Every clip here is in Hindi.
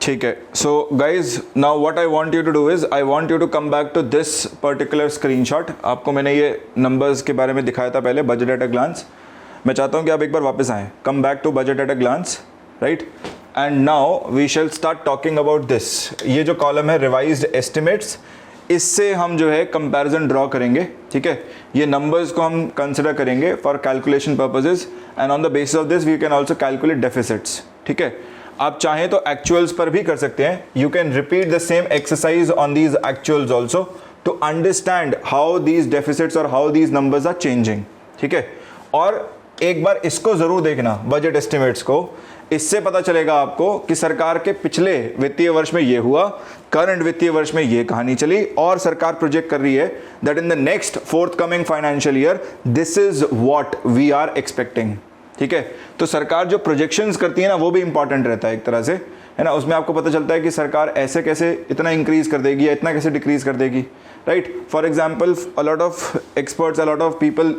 ठीक है. So guys now what I want you to do is I want you to come back to this particular screenshot. आपको मैंने ये नंबर्स के बारे में दिखाया था पहले, बजट एट अ ग्लांस. मैं चाहता हूँ कि आप एक बार वापस आएँ, come back to budget at a glance, right. And now we shall start talking about this. ये जो कॉलम है रिवाइज्ड एस्टिमेट्स, इससे हम जो है कंपैरिजन ड्रॉ करेंगे. ठीक है, ये नंबर्स को हम कंसिडर करेंगे for calculation purposes and on the basis of this we can also calculate deficits. ठीक है, आप चाहें तो एक्चुअल्स पर भी कर सकते हैं. You can repeat the same exercise on these actuals also to understand how these deficits और how these numbers are changing. ठीक है, और एक बार इसको जरूर देखना बजट एस्टिमेट्स को. इससे पता चलेगा आपको कि सरकार के पिछले वित्तीय वर्ष में ये हुआ, करंट वित्तीय वर्ष में ये कहानी चली, और सरकार प्रोजेक्ट कर रही है that in the next fourth coming financial year this is what we are expecting. ठीक है, तो सरकार जो प्रोजेक्शंस करती है ना, वो भी इंपॉर्टेंट रहता है एक तरह से, है ना. उसमें आपको पता चलता है कि सरकार ऐसे कैसे इतना इंक्रीज कर देगी या इतना कैसे डिक्रीज कर देगी, right. For example a lot of experts, a lot of people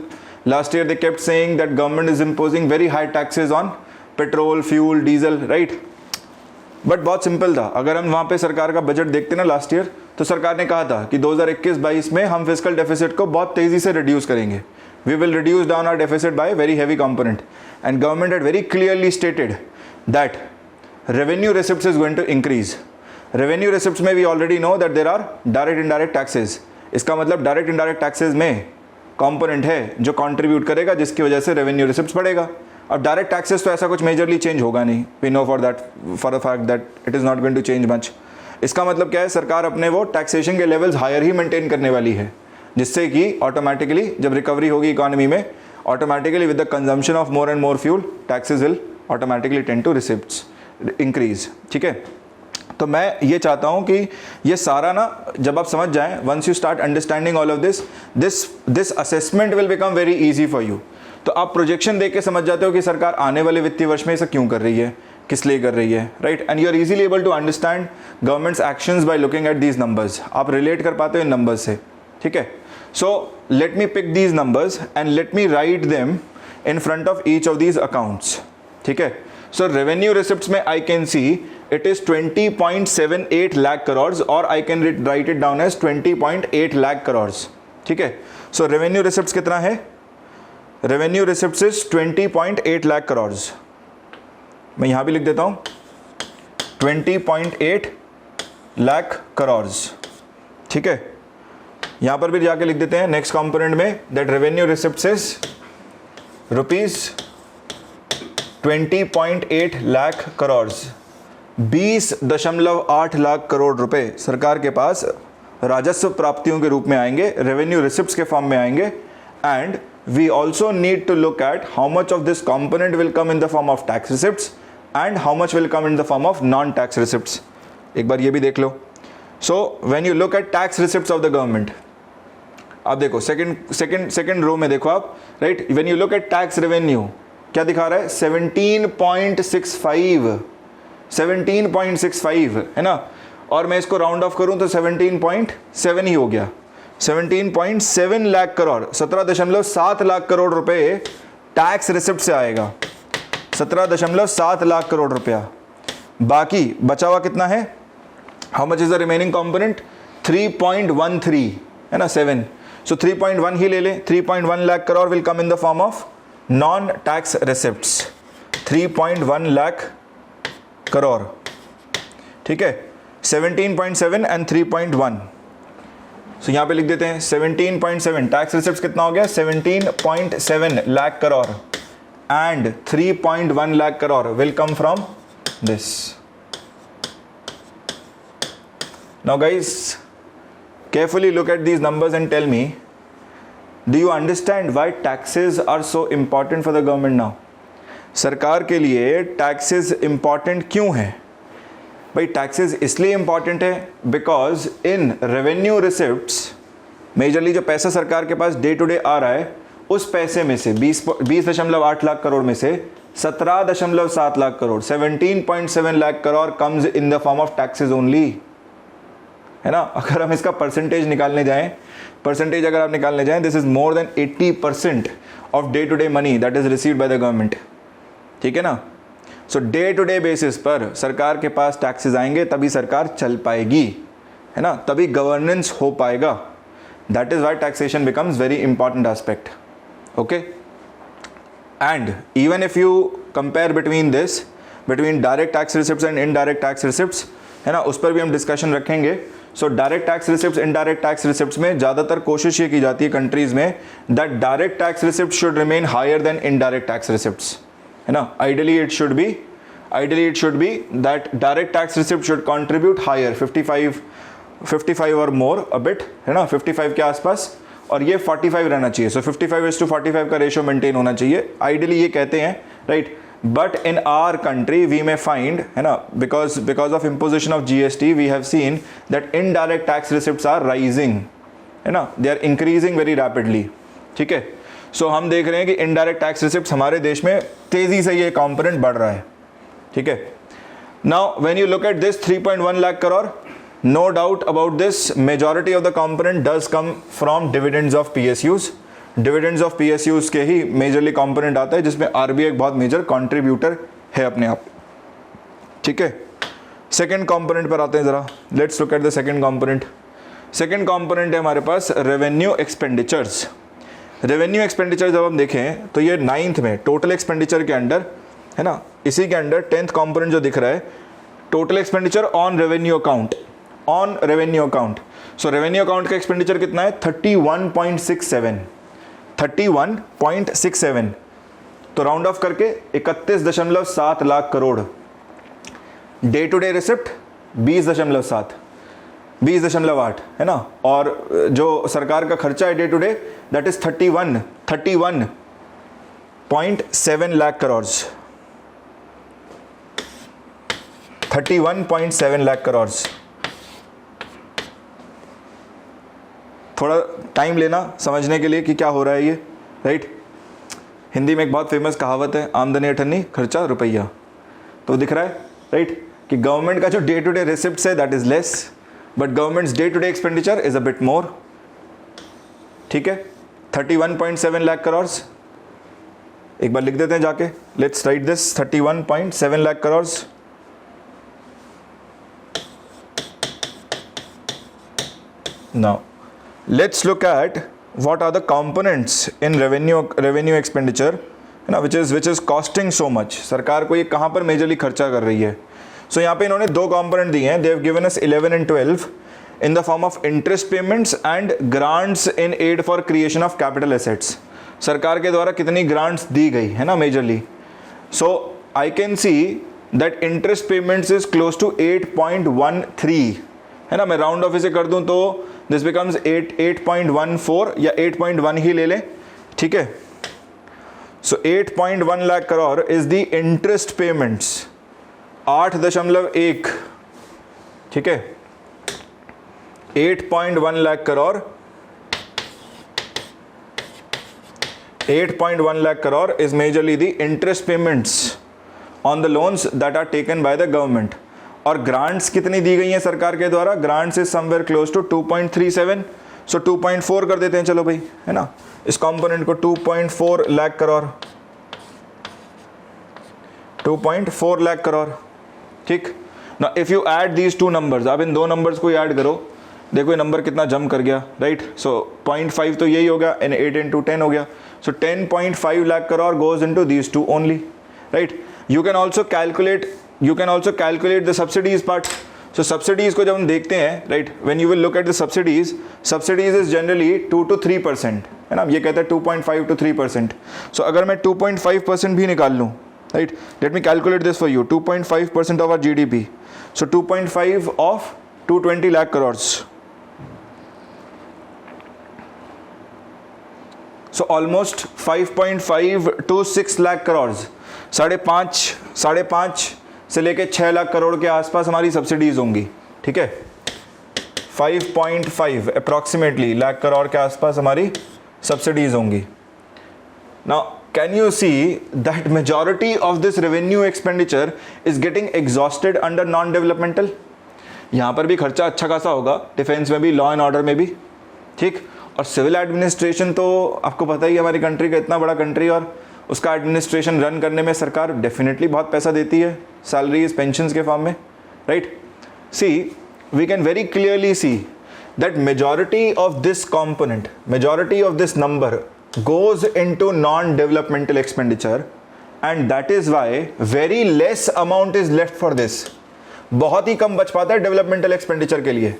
last year they kept saying that government is imposing very high taxes on petrol, fuel, diesel, right. But बहुत सिंपल था. अगर हम वहाँ पे सरकार का बजट देखते ना लास्ट ईयर, तो सरकार ने कहा था कि 2021-22 में हम फिस्कल डेफिसिट को बहुत तेज़ी से रिड्यूस करेंगे. We will reduce down our deficit by very heavy component. And government had very clearly stated that revenue receipts is going to increase. Revenue receipts में we already know that there are direct indirect taxes. इसका मतलब डायरेक्ट इनडायरेक्ट टैक्सेस में कंपोनेंट है जो कंट्रीब्यूट करेगा, जिसकी वजह से रेवेन्यू रिसिप्ट्स बढ़ेगा. अब डायरेक्ट टैक्सेस तो ऐसा कुछ मेजरली चेंज होगा नहीं. We know for a fact that it is not going to change much. इसका मतलब क्या है, सरकार अपने वो टैक्सेशन के लेवल्स हायर ही मेंटेन करने वाली है, जिससे कि ऑटोमेटिकली जब रिकवरी होगी इकोनॉमी में, automatically with the consumption of more and more fuel, taxes will automatically tend to receipts increase. ठीक है, तो मैं ये चाहता हूँ कि ये सारा ना जब आप समझ जाएं, once you start understanding all of this assessment will become very easy for you. तो आप प्रोजेक्शन देख के समझ जाते हो कि सरकार आने वाले वित्तीय वर्ष में ऐसा क्यों कर रही है, किस लिए कर रही है, right. And you are easily able to understand government's actions by looking at these numbers. आप रिलेट कर पाते हो इन नंबर्स से. ठीक है, so let me pick these numbers and let me write them in front of each of these accounts. ठीक है, सो रेवेन्यू रिसिप्ट्स में I can see it is 20.78 lakh crores, और I can write it down as 20.8 lakh crores. ठीक है, so revenue receipts कितना है, revenue receipts is 20.8 lakh crores. मैं यहाँ भी लिख देता हूँ 20.8 lakh crores. ठीक है, यहाँ पर भी जाके लिख देते हैं नेक्स्ट कंपोनेंट में that revenue receipts is rupees 20.8 lakh crores. 20.8 lakh crore रुपए सरकार के पास राजस्व प्राप्तियों के रूप में आएंगे, रेवेन्यू रिसिप्ट्स के फॉर्म में आएंगे. And we also need to look at how much of this component will come in the form of tax receipts and how much will come in the form of non tax receipts. एक बार ये भी देख लो. So when you look at tax receipts of the government, आप देखो सेकंड रो में देखो आप, right. When you look at tax revenue, क्या दिखा रहा है, 17.65 है ना. और मैं इसको राउंड ऑफ करूं तो 17.7 ही हो गया. 17.7 लाख करोड़, 17.7 लाख करोड़ रुपए टैक्स रिसिप्ट से आएगा. 17.7 लाख करोड़ रुपया. बाकी बचा हुआ कितना है, how much is the remaining component, 3.13 है ना, 7. सो 3.1 ही ले लें. 3.1 lakh crore will come in the form of non tax receipts. 3.1 lakh crore. ठीक है, 17.7 एंड 3.1. सो यहाँ पे लिख देते हैं 17.7. टैक्स रिसिप्ट्स कितना हो गया, 17.7 lakh crore and 3.1 lakh crore will come from this. Now guys, carefully look at these numbers and tell me, do you understand why taxes are so important for the government now? सरकार के लिए टैक्सेस इंपॉर्टेंट क्यों है भाई? टैक्सेस इसलिए इंपॉर्टेंट है because in revenue receipts majorly जो पैसा सरकार के पास डे टू डे आ रहा है, उस पैसे में से 20.8 लाख करोड़ में से 17.7 lakh crore, 17.7 lakh crore comes in the form of taxes only, है ना. अगर हम इसका परसेंटेज निकालने जाएं, अगर आप निकालने जाएं, this is more than 80% of day to day money that is received by the government. ठीक है ना. So day to day basis पर सरकार के पास टैक्सेस आएंगे तभी सरकार चल पाएगी, है ना, तभी गवर्नेंस हो पाएगा. That is why taxation becomes very important aspect. Okay, and even if you compare between direct tax receipts and indirect tax receipts, है ना, उस पर भी हम डिस्कशन रखेंगे. So direct tax receipts, indirect tax receipts में ज़्यादातर कोशिश ये की जाती है कंट्रीज में that direct tax receipt should remain higher than indirect tax receipts, है ना. Ideally it should be that direct tax receipt should contribute higher 55 और मोर अ बिट, है ना, 55 के आसपास, और ये 45 रहना चाहिए. सो 55:45 का रेशियो मेंटेन होना चाहिए, आइडियली ये कहते हैं, right. But in our country we may find, है ना, because of imposition of GST we have seen that indirect tax receipts are rising, है ना, they are increasing very rapidly. ठीक है, सो हम देख रहे हैं कि इनडायरेक्ट टैक्स रिसिप्ट्स हमारे देश में तेजी से ये कंपोनेंट बढ़ रहा है. ठीक है, now when you look at this 3.1 lakh crore, no doubt about this, majority of the component does come from dividends of PSUs. Dividends of PSUs के ही मेजरली component आता है, जिसमें RBI एक बहुत मेजर कंट्रीब्यूटर है अपने आप. ठीक है, सेकेंड कंपोनेंट पर आते हैं जरा. Let's look at the second component. Second component है हमारे पास रेवेन्यू एक्सपेंडिचर्स. रेवेन्यू एक्सपेंडिचर जब हम देखें तो ये 9th में टोटल एक्सपेंडिचर के अंडर, है ना, इसी के अंडर 10th कंपोनेंट जो दिख रहा है, total expenditure on revenue account. On revenue account, so revenue account का एक्सपेंडिचर कितना है? 31.67. तो राउंड ऑफ करके 31.7 lakh crore. Day to day receipt 20.8, है ना. और जो सरकार का खर्चा है day to day, that is 31.7 lakh crore. 31.7 lakh crore. थोड़ा टाइम लेना समझने के लिए कि क्या हो रहा है ये, राइट. हिंदी में एक बहुत फेमस कहावत है, आमदनी अठन्नी खर्चा रुपया. तो दिख रहा है, राइट, कि गवर्नमेंट का जो डे टू डे रिसिप्ट्स है that is less, but government's day to day expenditure is a bit more. ठीक है, 31.7 लाख करोड़. एक बार लिख देते हैं जाके, let's write this, 31.7 lakh crore. Now let's look at what are the components in revenue expenditure, है ना, which is costing so much. सरकार को ये कहाँ पर मेजरली खर्चा कर रही है. सो यहाँ पे इन्होंने दो कंपोनेंट दिए हैं. they have given us 11 and 12 in the form of interest payments and grants in aid for creation of capital assets. सरकार के द्वारा कितनी ग्रांट्स दी गई, है ना, majorly. So I can see that interest payments is close to 8.13, है ना. मैं राउंड ऑफ इसे कर दूं तो दिस बिकम्स 8.14 या 8.1 ही ले लें. ठीक है, सो 8.1 lakh crore is the interest payments. 8.1, ठीक है, 8.1 lakh crore. 8.1 lakh crore is majorly the interest payments on the loans that are taken by the government. और ग्रांट्स कितनी दी गई हैं सरकार के द्वारा? Grants is somewhere close to 2.37. So 2.4 कर देते हैं, चलो भाई, है ना, इस कंपोनेंट को 2.4 लाख करोड़. 2.4 लाख करोड़. ठीक ना. If you add these two numbers, आप इन दो नंबर्स को ऐड करो, देखो ये नंबर कितना जंप कर गया, राइट. सो 0.5 तो यही हो गया, एंड 8 into 10 हो गया. सो 10.5 lakh crore goes into these two only, right. You can also calculate the subsidies part. So subsidies को जब हम देखते हैं, right, when you will look at the subsidies is generally 2 to 3%, है ना. ये कहता है 2.5 to 3%. सो अगर मैं 2.5% भी निकाल लूँ, right, let me calculate this for you. 2.5% of our GDP. So 2.5 of 220 lakh crore. So almost 5.5 to 6 lakh crore. 5.5 से लेके 6 लाख करोड़ के आसपास हमारी सब्सिडीज होंगी. ठीक है, 5.5 अप्रॉक्सीमेटली लाख करोड़ के आसपास हमारी सब्सिडीज होंगी. Now can you see that majority of this revenue expenditure is getting exhausted under non developmental. यहाँ पर भी खर्चा अच्छा खासा होगा, डिफेंस में भी, लॉ एंड ऑर्डर में भी. ठीक, और सिविल एडमिनिस्ट्रेशन तो आपको पता ही है, हमारी कंट्री का इतना बड़ा कंट्री, और उसका एडमिनिस्ट्रेशन रन करने में सरकार डेफिनेटली बहुत पैसा देती है, सैलरीज पेंशन्स के फॉर्म में, right. See we can very clearly see that majority of this component, majority of this number goes into non-developmental expenditure and that is why very less amount is left for this. बहुत ही कम बच पाता है डेवलपमेंटल एक्सपेंडिचर के लिए,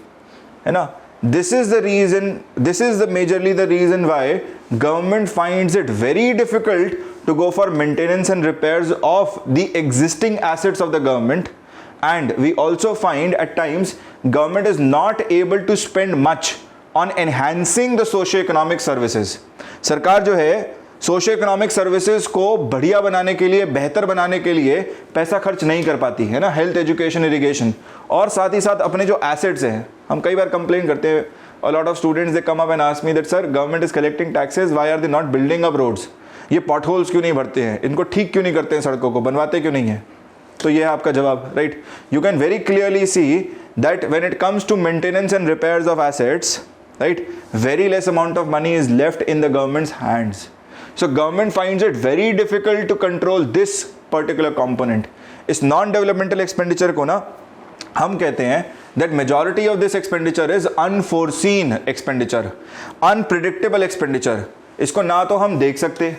है ना। This is the reason, this is the majorly the reason why government finds it very difficult to go for maintenance and repairs of the existing assets of the government, and we also find at times government is not able to spend much on enhancing the socio-economic services. सरकार जो है सोशियो इकोनॉमिक सर्विसेज को बढ़िया बनाने के लिए, बेहतर बनाने के लिए पैसा खर्च नहीं कर पाती है ना, हेल्थ, एजुकेशन, इरिगेशन, और साथ ही साथ अपने जो एसेट्स हैं। हम कई बार कंप्लेन करते हैं, a lot of students they come up and ask me that sir government is collecting taxes, why are they not building up roads, ये पॉट होल्स क्यों नहीं भरते हैं, इनको ठीक क्यों नहीं करते हैं, सड़कों को बनवाते क्यों नहीं है। तो ये है आपका जवाब, right. You can very clearly see that when it comes to maintenance and repairs of assets, right, very less amount of money is left in the government's hands. So government finds it very difficult to control this particular component. इस non-developmental expenditure को ना हम कहते हैं that majority of this expenditure is unforeseen expenditure, unpredictable expenditure. इसको ना तो हम देख सकते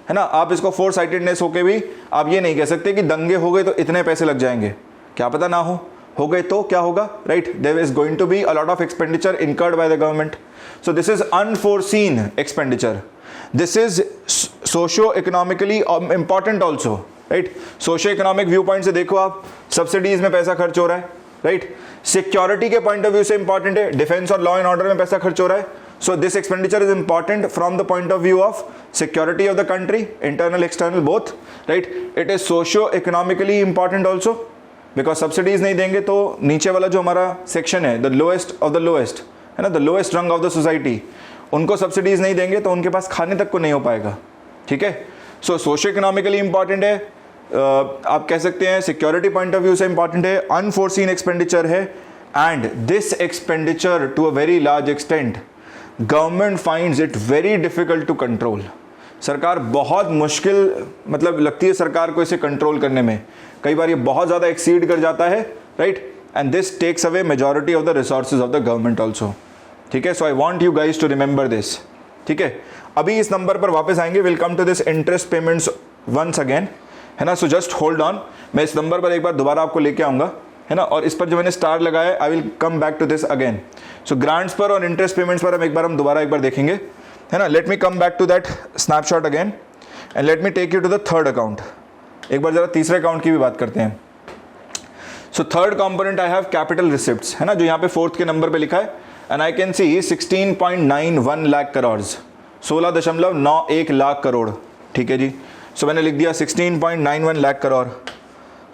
है ना, आप इसको फोर साइटेडनेस होके भी आप ये नहीं कह सकते कि दंगे हो गए तो इतने पैसे लग जाएंगे, क्या पता ना हो गए तो क्या होगा, right. There is going to be a lot of expenditure incurred by the government, so this is unforeseen expenditure, this is socio economically important also, right. Socio economic view point से देखो आप, सब्सिडीज में पैसा खर्च हो रहा है, राइट। सिक्योरिटी के पॉइंट ऑफ व्यू से इंपॉर्टेंट है, डिफेंस और लॉ एंड ऑर्डर में पैसा खर्च हो रहा है, so this expenditure is important from the point of view of security of the country, internal external both, right. It is socio economically important also, because subsidies नहीं देंगे तो नीचे वाला जो हमारा सेक्शन है, the lowest of the lowest, है ना, द लोएस्ट रंग ऑफ द सोसाइटी, उनको सब्सिडीज नहीं देंगे तो उनके पास खाने तक को नहीं हो पाएगा, ठीक है। सो सोशियो इकोनॉमिकली इंपॉर्टेंट है, आप कह सकते हैं सिक्योरिटी पॉइंट ऑफ व्यू से इंपॉर्टेंट है, अनफोर्सीन एक्सपेंडिचर है, and this expenditure to a very large extent government finds it very difficult to control. सरकार बहुत मुश्किल, मतलब लगती है सरकार को इसे कंट्रोल करने में, कई बार ये बहुत ज़्यादा एक्सीड कर जाता है, right, and this takes away majority of the resources of the government also, ठीक है। So I want you guys to remember this, ठीक है। अभी इस नंबर पर वापस आएंगे, will come to this interest payments once again, है ना। सो जस्ट होल्ड ऑन, मैं इस नंबर पर एक बार दोबारा आपको लेके आऊँगा, है ना, और इस पर जो मैंने स्टार लगाया I will come back to this again. So grants पर और इंटरेस्ट पेमेंट्स पर हम दोबारा एक बार देखेंगे, है ना। Let me come back to that snapshot again and let me take you to the third account. एक बार जरा तीसरे अकाउंट की भी बात करते हैं। So third component I have capital receipts, है ना, जो यहाँ पे फोर्थ के नंबर पे लिखा है, एंड आई कैन सी 16.91 लाख करोड़, 16.91 लाख करोड़, ठीक है जी। सो मैंने लिख दिया 16.91 लाख करोड़,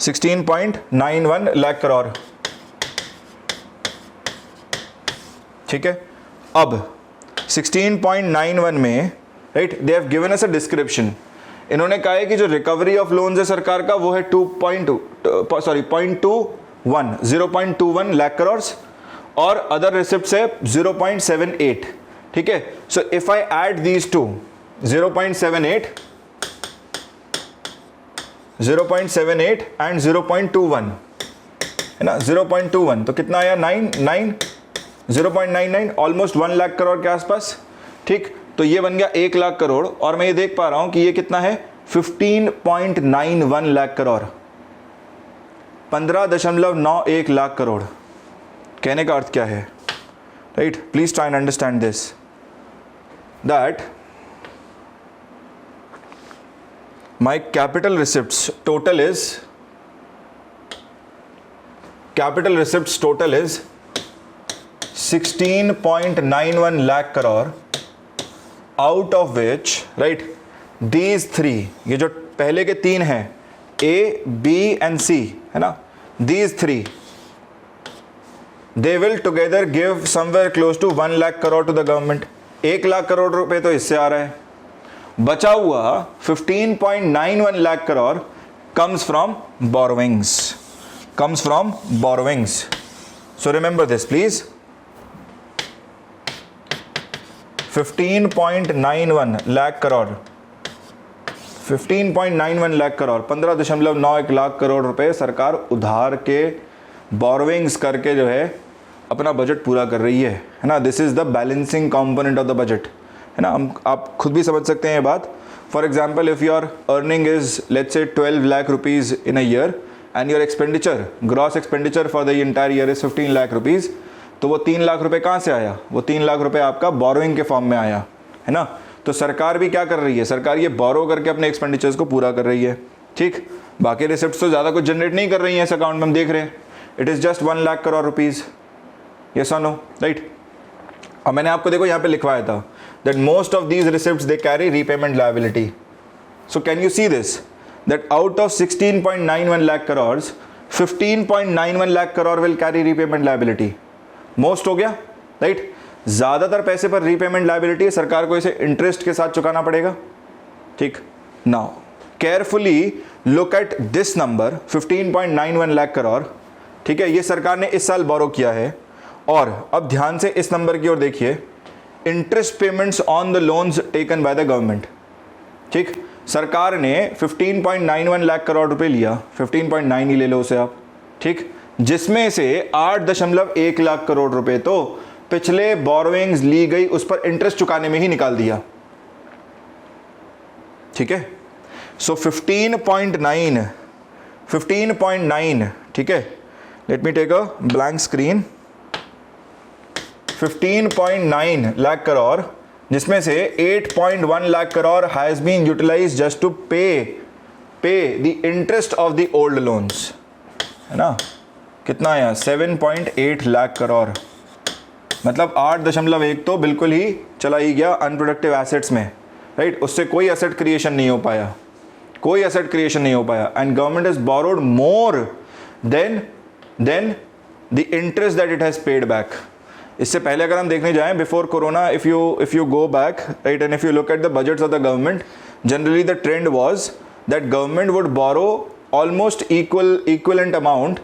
16.91 लाख करोड़, ठीक है। अब 16.91 में, right, they have given us a description, इन्होंने कहा है कि जो रिकवरी ऑफ लोन्स है सरकार का वो है 0.21 लाख करोड़, और अदर रिसिप्ट्स है 0.78, ठीक है। So if I add these two 0.78 and 0.21, है ना, 0.21 तो कितना आया, 0.99, ऑलमोस्ट 1 लाख करोड़ के आसपास, ठीक। तो ये बन गया 1 लाख करोड़, और मैं ये देख पा रहा हूं कि ये कितना है, 15.91 लाख करोड़, 15.91 लाख करोड़। कहने का अर्थ क्या है, right, please try and understand this, that my capital receipts total is 16.91 lakh crore, out of which, right, these three, ये जो पहले के तीन हैं A, B and C, है ना, these three they will together give somewhere close to 1 lakh crore to the government. 1 lakh crore रुपए तो इससे आ रहा है, बचा हुआ 15.91 lakh crore comes from borrowings, so remember this please. 15.91 lakh crore 15.91 lakh crore, 15.91 lakh crore रुपए सरकार उधार के बोरोविंग्स करके जो है अपना बजट पूरा कर रही है ना। This is the balancing component of the budget, है ना। हम आप खुद भी समझ सकते हैं ये बात। For example, if your earning is let's say 12 lakh rupees in a year and your expenditure, gross expenditure for the entire year is 15 lakh rupees, तो वो 3 लाख रुपए कहाँ से आया? वो 3 लाख रुपए आपका बोरोइंग के फॉर्म में आया, है ना। तो सरकार भी क्या कर रही है? सरकार ये बोरो करके अपने एक्सपेंडिचर्स को पूरा कर रही है, ठीक। बाकी रिसिप्ट्स तो ज़्यादा कुछ जनरेट नहीं कर रही हैं इस अकाउंट में, हम देख रहे हैं। It is just 1 lakh crore rupees, yes और नो, राइट। अब मैंने आपको देखो यहाँ पे लिखवाया था that most of these receipts they carry repayment liability. So can you see this that out of 16.91 lakh crore, 15.91 lakh crore will carry repayment liability. Most हो गया, राइट। ज़्यादातर पैसे पर रीपेमेंट लायबिलिटी सरकार को इसे इंटरेस्ट के साथ चुकाना पड़ेगा, ठीक। Now carefully look at this number 15.91 lakh crore, ठीक है। ये सरकार ने इस साल बोरो किया है। और अब ध्यान से इस नंबर की ओर देखिए, interest payments on the loans taken by the government, ठीक। सरकार ने 15.91 लाख करोड़ रुपए लिया, 15.9 ही ले लो उसे आप, ठीक, जिसमें से 8.1 लाख करोड़ रुपए तो पिछले बोरोइंग्स ली गई उस पर इंटरेस्ट चुकाने में ही निकाल दिया, ठीक है। सो 15.9, ठीक है। Let me take a blank screen. 15.9 lakh crore, जिसमें से 8.1 lakh crore has been utilise just to pay the interest of the old loans, है ना। कितना आया? 7.8 लाख करोड़, मतलब 8.1 तो बिल्कुल ही चला ही गया अनप्रोडक्टिव एसेट्स में, राइट। उससे कोई एसेट क्रिएशन नहीं हो पाया, कोई एसेट क्रिएशन नहीं हो पाया। And government has borrowed more than the interest that it has paid back. इससे पहले अगर हम देखने जाएं, before corona, if you go back, right, and if you look at the budgets of the government, generally the trend was that government would borrow almost equivalent amount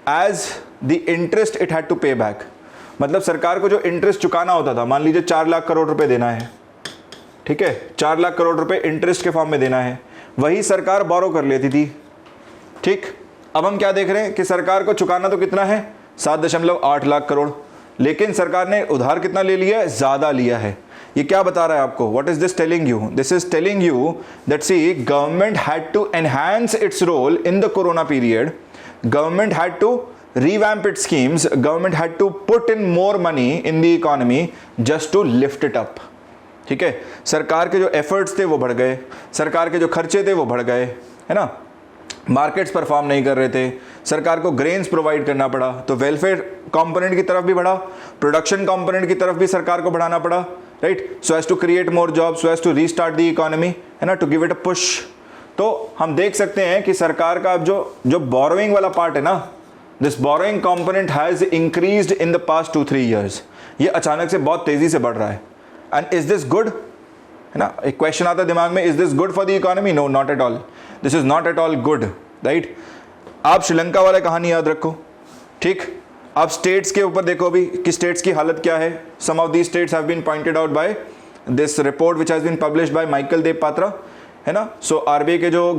as the interest it had to pay back. मतलब सरकार को जो इंटरेस्ट चुकाना होता था, मान लीजिए 4 लाख करोड़ रुपए देना है, ठीक है, 4 लाख करोड़ रुपए इंटरेस्ट के फॉर्म में देना है, वही सरकार बोरो कर लेती थी, ठीक। अब हम क्या देख रहे हैं कि सरकार को चुकाना तो कितना है? 7.8 लाख करोड़, लेकिन सरकार ने उधार कितना ले लिया है? ज़्यादा लिया है। ये क्या बता रहा है आपको? What is this telling you? This is telling you that see government had to enhance its role in the corona period, government had to revamp its schemes, government had to put in more money in the economy just to lift it up, ठीक है। सरकार के जो एफर्ट्स थे वो बढ़ गए, सरकार के जो खर्चे थे वो बढ़ गए, है ना। मार्केट्स परफॉर्म नहीं कर रहे थे, सरकार को ग्रेन्स प्रोवाइड करना पड़ा, तो वेलफेयर कंपोनेंट की तरफ भी बढ़ा, प्रोडक्शन कंपोनेंट की तरफ भी सरकार को बढ़ाना पड़ा, right, so as to create more job, so as to restart the economy, है ना, to give it a push. तो हम देख सकते हैं कि सरकार का अब जो बोरोइंग वाला पार्ट है ना, this borrowing component has increased in the past 2-3 years. ये अचानक से बहुत तेजी से बढ़ रहा है। And is this good? है ना, एक क्वेश्चन आता है दिमाग में, is this good for the economy? No, not at all. This is not at all good, right. आप श्रीलंका वाला कहानी याद रखो, ठीक। आप स्टेट्स के ऊपर देखो अभी कि स्टेट्स की हालत क्या है। Some of these states have been pointed out by this report which has been published by Michael Dev Patra, है ना। सो आरबीआई के जो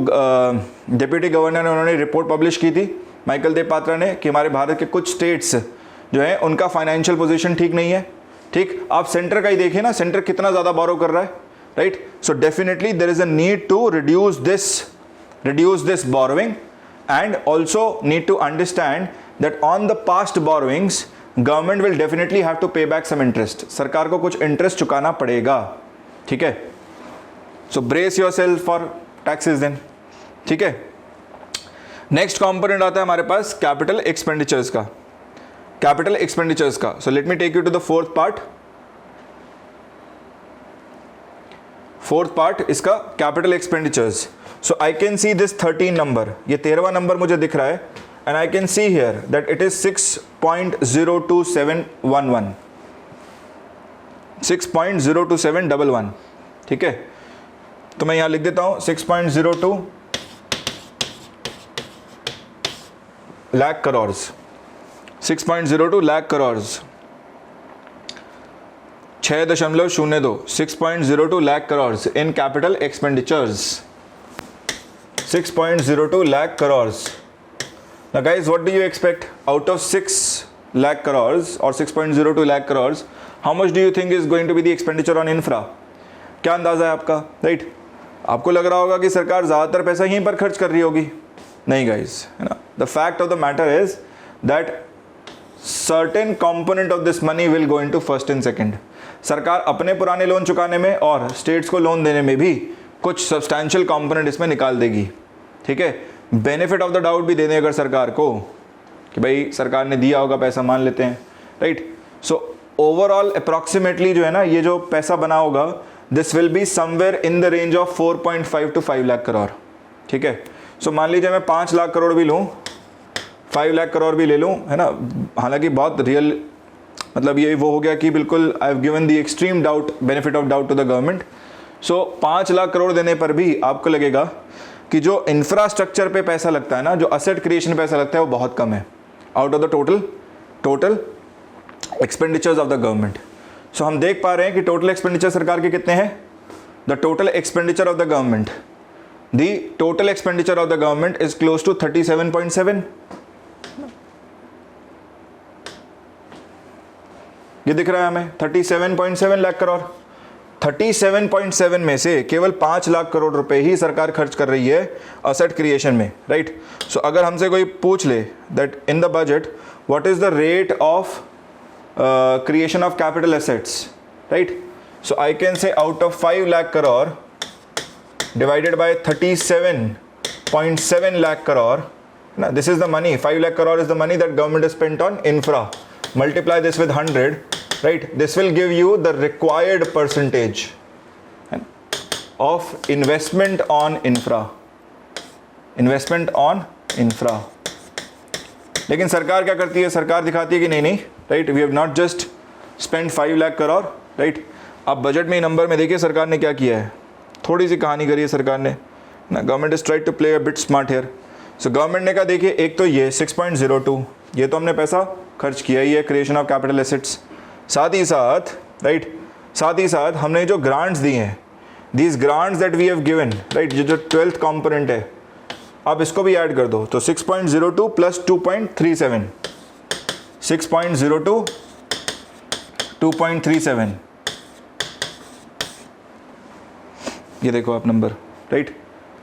डिप्टी गवर्नर ने, उन्होंने रिपोर्ट पब्लिश की थी माइकल देव पात्रा ने कि हमारे भारत के कुछ स्टेट्स जो है उनका फाइनेंशियल पोजीशन ठीक नहीं है, ठीक। आप सेंटर का ही देखिए ना, सेंटर कितना ज़्यादा बोरो कर रहा है, right. So definitely there is a need to reduce this borrowing and also need to understand that on the past borrowings government will definitely have to pay back some interest. सरकार को कुछ इंटरेस्ट चुकाना पड़ेगा, ठीक है। So brace yourself for taxes then, ठीक है। नेक्स्ट कंपोनेंट आता है हमारे पास कैपिटल एक्सपेंडिचर्स का, कैपिटल एक्सपेंडिचर्स का। So let me take you to the fourth part इसका capital expenditures. So I can see this 13 number, ये 13वां नंबर मुझे दिख रहा है, and I can see here that it is 6.02711, 6.02711, ठीक है। तो मैं यहां लिख देता हूं 6.02 lakh crore, 6.02 lakh crore, 6.02, 6.02 lakh crore in capital expenditures, 6.02 lakh crores. Now guys, what do you expect out of 6 lakh crores or 6.02 lakh crores? How much do you think is going to be the expenditure on infra? क्या अंदाजा है आपका, राइट? आपको लग रहा होगा कि सरकार ज़्यादातर पैसा यहीं पर खर्च कर रही होगी. नहीं गाइस, है ना. The fact of the matter is that certain component of this money will go into first and second. सरकार अपने पुराने लोन चुकाने में और स्टेट्स को लोन देने में भी कुछ सब्सटैंशियल कंपोनेंट इसमें निकाल देगी. ठीक है, बेनिफिट ऑफ द डाउट भी देने अगर सरकार को कि भाई सरकार ने दिया होगा पैसा, मान लेते हैं, राइट. सो ओवरऑल अप्रॉक्सीमेटली जो है ना, ये जो पैसा बना होगा, this will be somewhere in the range of 4.5 to 5 lakh crore. ठीक है, सो मान लीजिए मैं 5 लाख करोड़ भी लूँ, 5 लाख करोड़ भी ले लूँ, है ना. हालांकि बहुत रियल, मतलब ये वो हो गया कि बिल्कुल I have given the extreme doubt, benefit of doubt to the government. So 5 lakh crore देने पर भी आपको लगेगा कि जो इंफ्रास्ट्रक्चर पे पैसा लगता है ना, जो असेट क्रिएशन पैसा लगता है, वो बहुत कम है out of the total expenditures of the government. So हम देख पा रहे हैं कि टोटल एक्सपेंडिचर सरकार के कितने हैं. The total expenditure of the government, the total expenditure of the government is close to 37.7. ये दिख रहा है हमें 37.7 लाख करोड़. 37.7 में से केवल 5 लाख करोड़ रुपए ही सरकार खर्च कर रही है असेट क्रिएशन में, राइट. सो अगर हमसे कोई पूछ ले that in the budget what is the rate of creation of capital assets, right? So I can say out of 5 lakh crore divided by 37.7 lakh crore, now this is the money, 5 lakh crore is the money that government has spent on infra. Multiply this with 100, right? This will give you the required percentage of investment on infra. Investment on infra. लेकिन सरकार क्या करती है, सरकार दिखाती है कि नहीं, right, we have not just spend 5 lakh crore, right. अब बजट में नंबर में देखिए सरकार ने क्या किया है, थोड़ी सी कहानी करी है सरकार ने ना. Government is tried to play a bit smart here. So government ने कहा देखिए, एक तो ये 6.02, ये तो हमने पैसा खर्च किया ही है क्रिएशन ऑफ कैपिटल एसेट्स. साथ ही साथ, राइट, साथ ही साथ हमने जो ग्रांट्स दी हैं, these grants that we have given, right, जो 12th कॉम्पोनेंट है, आप इसको भी ऐड कर दो तो 6.02 प्लस 2.37, 6.02 2.37, ये देखो आप number, right.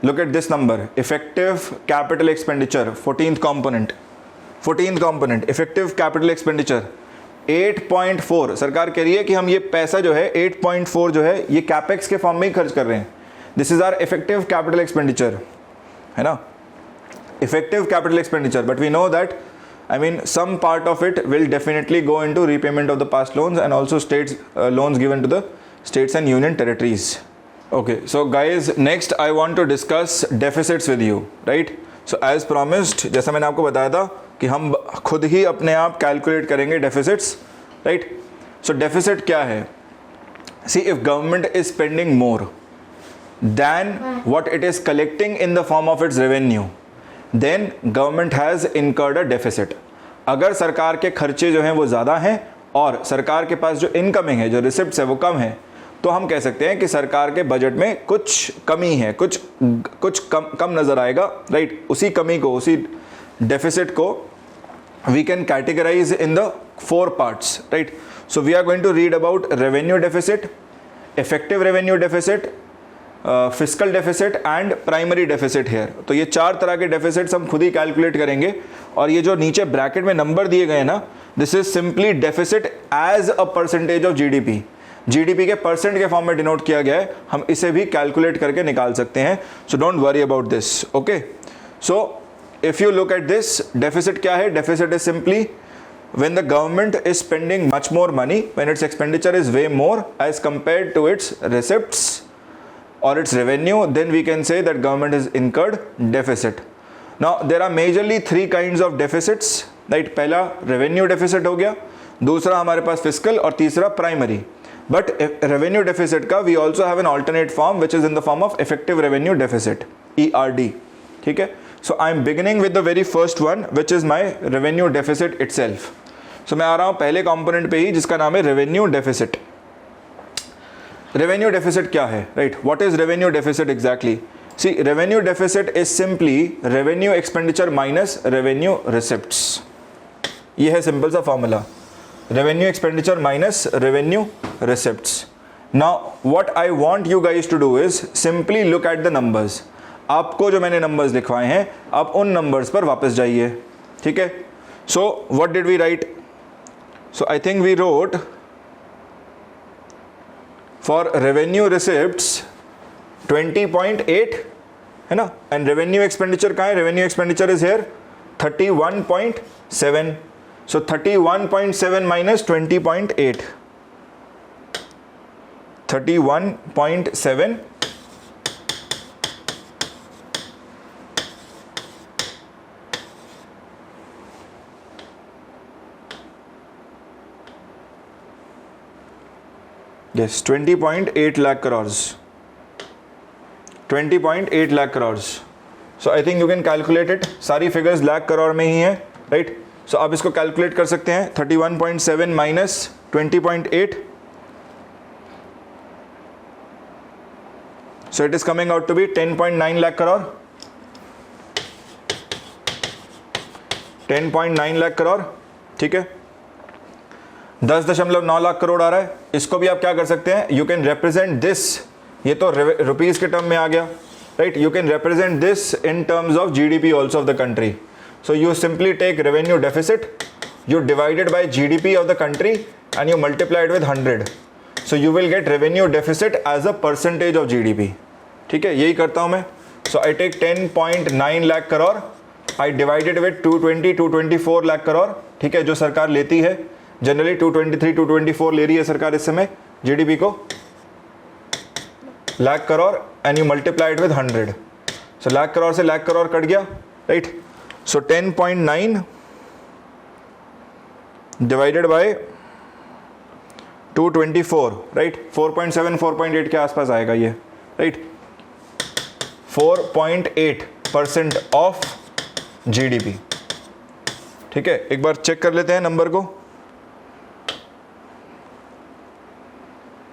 Look at this number, effective capital expenditure 14th component effective capital expenditure 8.4. सरकार कह रही है कि हम ये पैसा जो है 8.4 जो है ये कैपेक्स के फॉर्म में ही खर्च कर रहे हैं. This is our effective capital expenditure, है ना, effective capital expenditure. But we know that, I mean, some part of it will definitely go into repayment of the past loans and also states loans given to the states and union territories. Okay, so guys, next I want to discuss deficits with you, right? So as promised, जैसा मैंने आपको बताया था कि हम खुद ही अपने आप कैलकुलेट करेंगे deficits, right? So deficit क्या है? See, if government is spending more than what it is collecting in the form of its revenue, then government has incurred a deficit. अगर सरकार के खर्चे जो हैं वो ज़्यादा हैं और सरकार के पास जो इनकमिंग है, जो रिसिप्ट्स है वो कम है, तो हम कह सकते हैं कि सरकार के बजट में कुछ कमी है, कुछ कम नज़र आएगा, राइट. उसी कमी को, उसी डेफिसिट को we can categorize in the 4 parts, right. So we are going to read about revenue deficit, effective revenue deficit, fiscal deficit and primary deficit here. तो ये 4 तरह के डेफिसिट्स हम खुद ही कैलकुलेट करेंगे. और ये जो नीचे ब्रैकेट में नंबर दिए गए ना, this is simply deficit as a percentage of GDP. GDP के परसेंट के फॉर्म में डिनोट किया गया है, हम इसे भी कैलकुलेट करके निकाल सकते हैं. So don't worry about this, okay. So if you look at this, deficit क्या है? Deficit is simply when the government is spending much more money, when its expenditure is way more as compared to its receipts or its revenue, then we can say that government has incurred deficit. Now there are majorly 3 kinds of deficits, right? पहला revenue deficit हो गया, दूसरा हमारे पास fiscal और तीसरा primary. But revenue deficit का we also have an alternate form which is in the form of effective revenue deficit, ERD. ठीक है? So I am beginning with the very first one which is my revenue deficit itself. So मैं आ रहा हूँ पहले कंपोनेंट पे ही जिसका नाम है रेवेन्यू डेफिसिट. रेवेन्यू डेफिसिट क्या है, right? What is revenue deficit exactly? See revenue deficit is simply revenue expenditure minus revenue receipts. ये है सिंपल सा formula, revenue expenditure minus revenue receipts. Now what I want you guys to do is simply look at the numbers. आपको जो मैंने नंबर्स लिखवाए हैं आप उन नंबर्स पर वापस जाइए. ठीक है. So what did we write? So I think we wrote for revenue receipts 20.8 है ना, एंड रेवेन्यू एक्सपेंडिचर कहाँ है? Revenue expenditure is here 31.7. So 31.7 minus 20.8, 31.7 yes 20.8 lakh crores, 20.8 lakh crores. So I think you can calculate it. सारी फिगर्स लाख करोड़ में ही है, राइट? सो आप इसको कैलकुलेट कर सकते हैं. 31.7 minus 20.8, so it is coming out to be 10.9 lakh crore, 10.9 lakh crore. ठीक है. 10.9 लाख करोड़ आ रहा है. इसको भी आप क्या कर सकते हैं? यू कैन रिप्रेजेंट दिस, ये तो रुपीज के टर्म में आ गया, right? You can represent this in terms of GDP also of the country. So you simply take revenue deficit, you divide it by GDP of the country and you multiply it with 100. So you will get revenue deficit as a percentage of GDP. ठीक है, यही करता हूँ मैं. So I take 10.9 lakh crore, I divide it with 224 lakh crore. ठीक है, जो सरकार लेती है जनरली 224 ले रही है सरकार इस समय GDP को, lakh crore, and you multiply it with 100. So lakh crore से लाख करोड़ कट गया, right? So 10.9 divided by 224, right? 4.7 4.8 के आसपास आएगा ये, right? 4.8% of GDP. ठीक है, एक बार चेक कर लेते हैं नंबर को.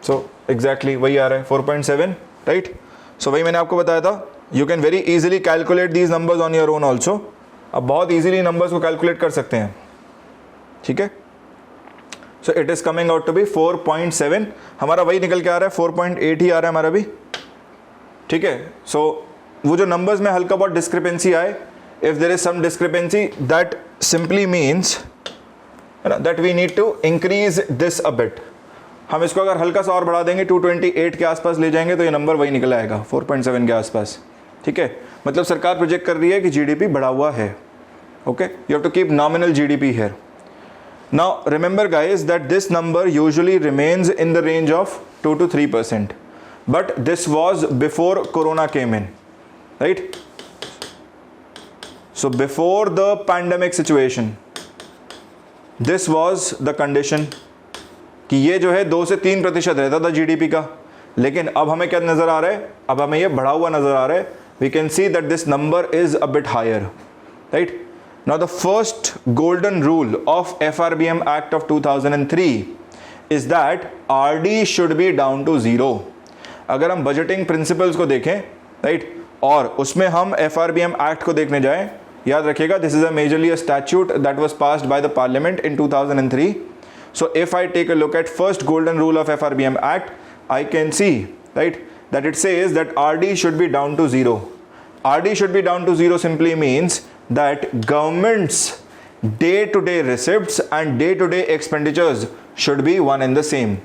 सो एग्जैक्टली वही आ रहा है 4.7, राइट? सो वही मैंने आपको बताया था. You can very easily calculate these numbers on your own also. आप बहुत इजीली नंबर्स को कैलकुलेट कर सकते हैं. ठीक है. So it is coming out to be 4.7. हमारा वही निकल के आ रहा है, 4.8 ही आ रहा है हमारा भी. ठीक है. सो वो जो नंबर्स में हल्का बहुत डिस्क्रिपेंसी आए, if there is some discrepancy that simply means that we need to increase this a bit. हम इसको अगर हल्का सा और बढ़ा देंगे 228 के आसपास ले जाएंगे तो ये नंबर वही निकल आएगा 4.7 के आसपास. ठीक है, मतलब सरकार प्रोजेक्ट कर रही है कि जीडीपी बढ़ा हुआ है. Okay, you have to keep nominal GDP here. Now remember guys that this number usually remains in the range of 2 to 3%, but this was before Corona came in, right? So before the pandemic situation, this was the condition कि ये जो है 2 से 3% रहता था जीडीपी का. लेकिन अब हमें क्या नज़र आ रहा है? अब हमें ये बढ़ा हुआ नज़र आ रहा है. We can see that this number is a bit higher, right? Now the first golden rule of FRBM Act of 2003 is that RD should be down to 0. अगर हम बजटिंग प्रिंसिपल्स को देखें, राइट, और उसमें हम FRBM Act को देखने जाएं, याद रखिएगा this is majorly a statute that was passed by the parliament in 2003. So if I take a look at first golden rule of FRBM Act, I can see, right, that it says that RD should be down to 0. RD should be down to 0 simply means that government's day-to-day receipts and day-to-day expenditures should be one and the same.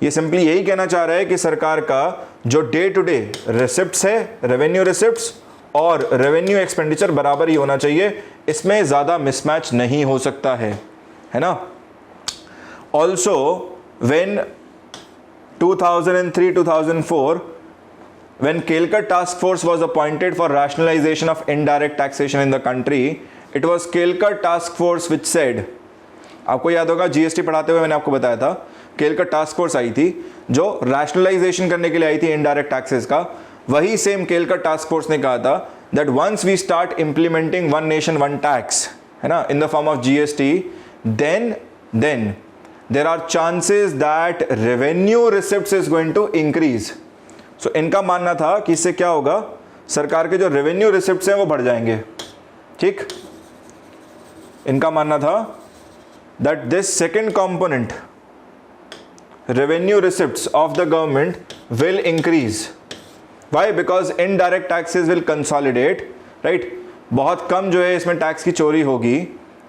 ये सिंपली यही कहना चाह रहा है कि सरकार का जो डे टू डे रिसिप्ट्स है, रेवेन्यू रिसिप्ट्स और रेवेन्यू एक्सपेंडिचर बराबर ही होना चाहिए. इसमें ज़्यादा मिसमैच नहीं हो सकता है ना. Also when 2003-2004 when Kelkar task force was appointed for rationalization of indirect taxation in the country, it was Kelkar task force which said, आपको याद होगा जीएसटी पढ़ाते हुए मैंने आपको बताया था, केलकर टास्क फोर्स आई थी जो रैशनलाइजेशन करने के लिए आई थी इनडायरेक्ट टैक्सेस का. वही सेम केलकर टास्क फोर्स ने कहा था that once we start implementing one nation one tax, है ना, in the form of GST, then there are chances that revenue receipts is going to increase. So इनका मानना था कि इससे क्या होगा, सरकार के जो रेवेन्यू रिसिप्ट्स हैं वो बढ़ जाएंगे। ठीक, इनका मानना था that this second component revenue receipts of the government will increase. Why? Because indirect taxes will consolidate, right. बहुत कम जो है इसमें टैक्स की चोरी होगी,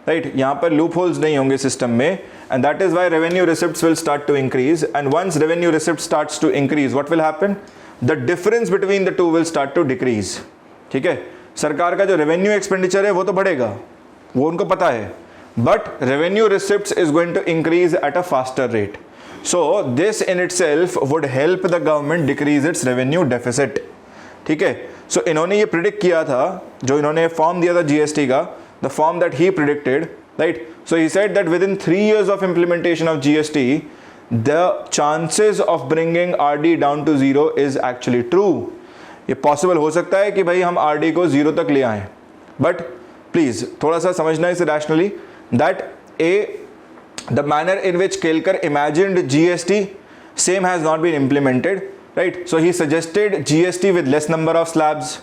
राइट। यहाँ पर लूप होल्स नहीं होंगे सिस्टम में, and that is why revenue receipts will start to increase. And once revenue receipt starts to increase, what will happen? The difference between the two will start to decrease. ठीक है, सरकार का जो रेवेन्यू एक्सपेंडिचर है वो तो बढ़ेगा, वो उनको पता है, but revenue receipts is going to increase at a faster rate. So this in itself would help the government decrease its revenue deficit. ठीक है, सो इन्होंने ये प्रिडिक्ट किया था, जो इन्होंने फॉर्म दिया था जीएसटी का, the form that he predicted, right. So he said that within 3 years of implementation of GST the chances of bringing RD down to 0 is actually true. ये पॉसिबल हो सकता है कि भाई हम आरडी को 0 तक ले आएं, बट प्लीज थोड़ा सा समझना इसे rationally, that the manner in which Kelkar imagined GST same has not been implemented, right. So he suggested GST with less number of slabs,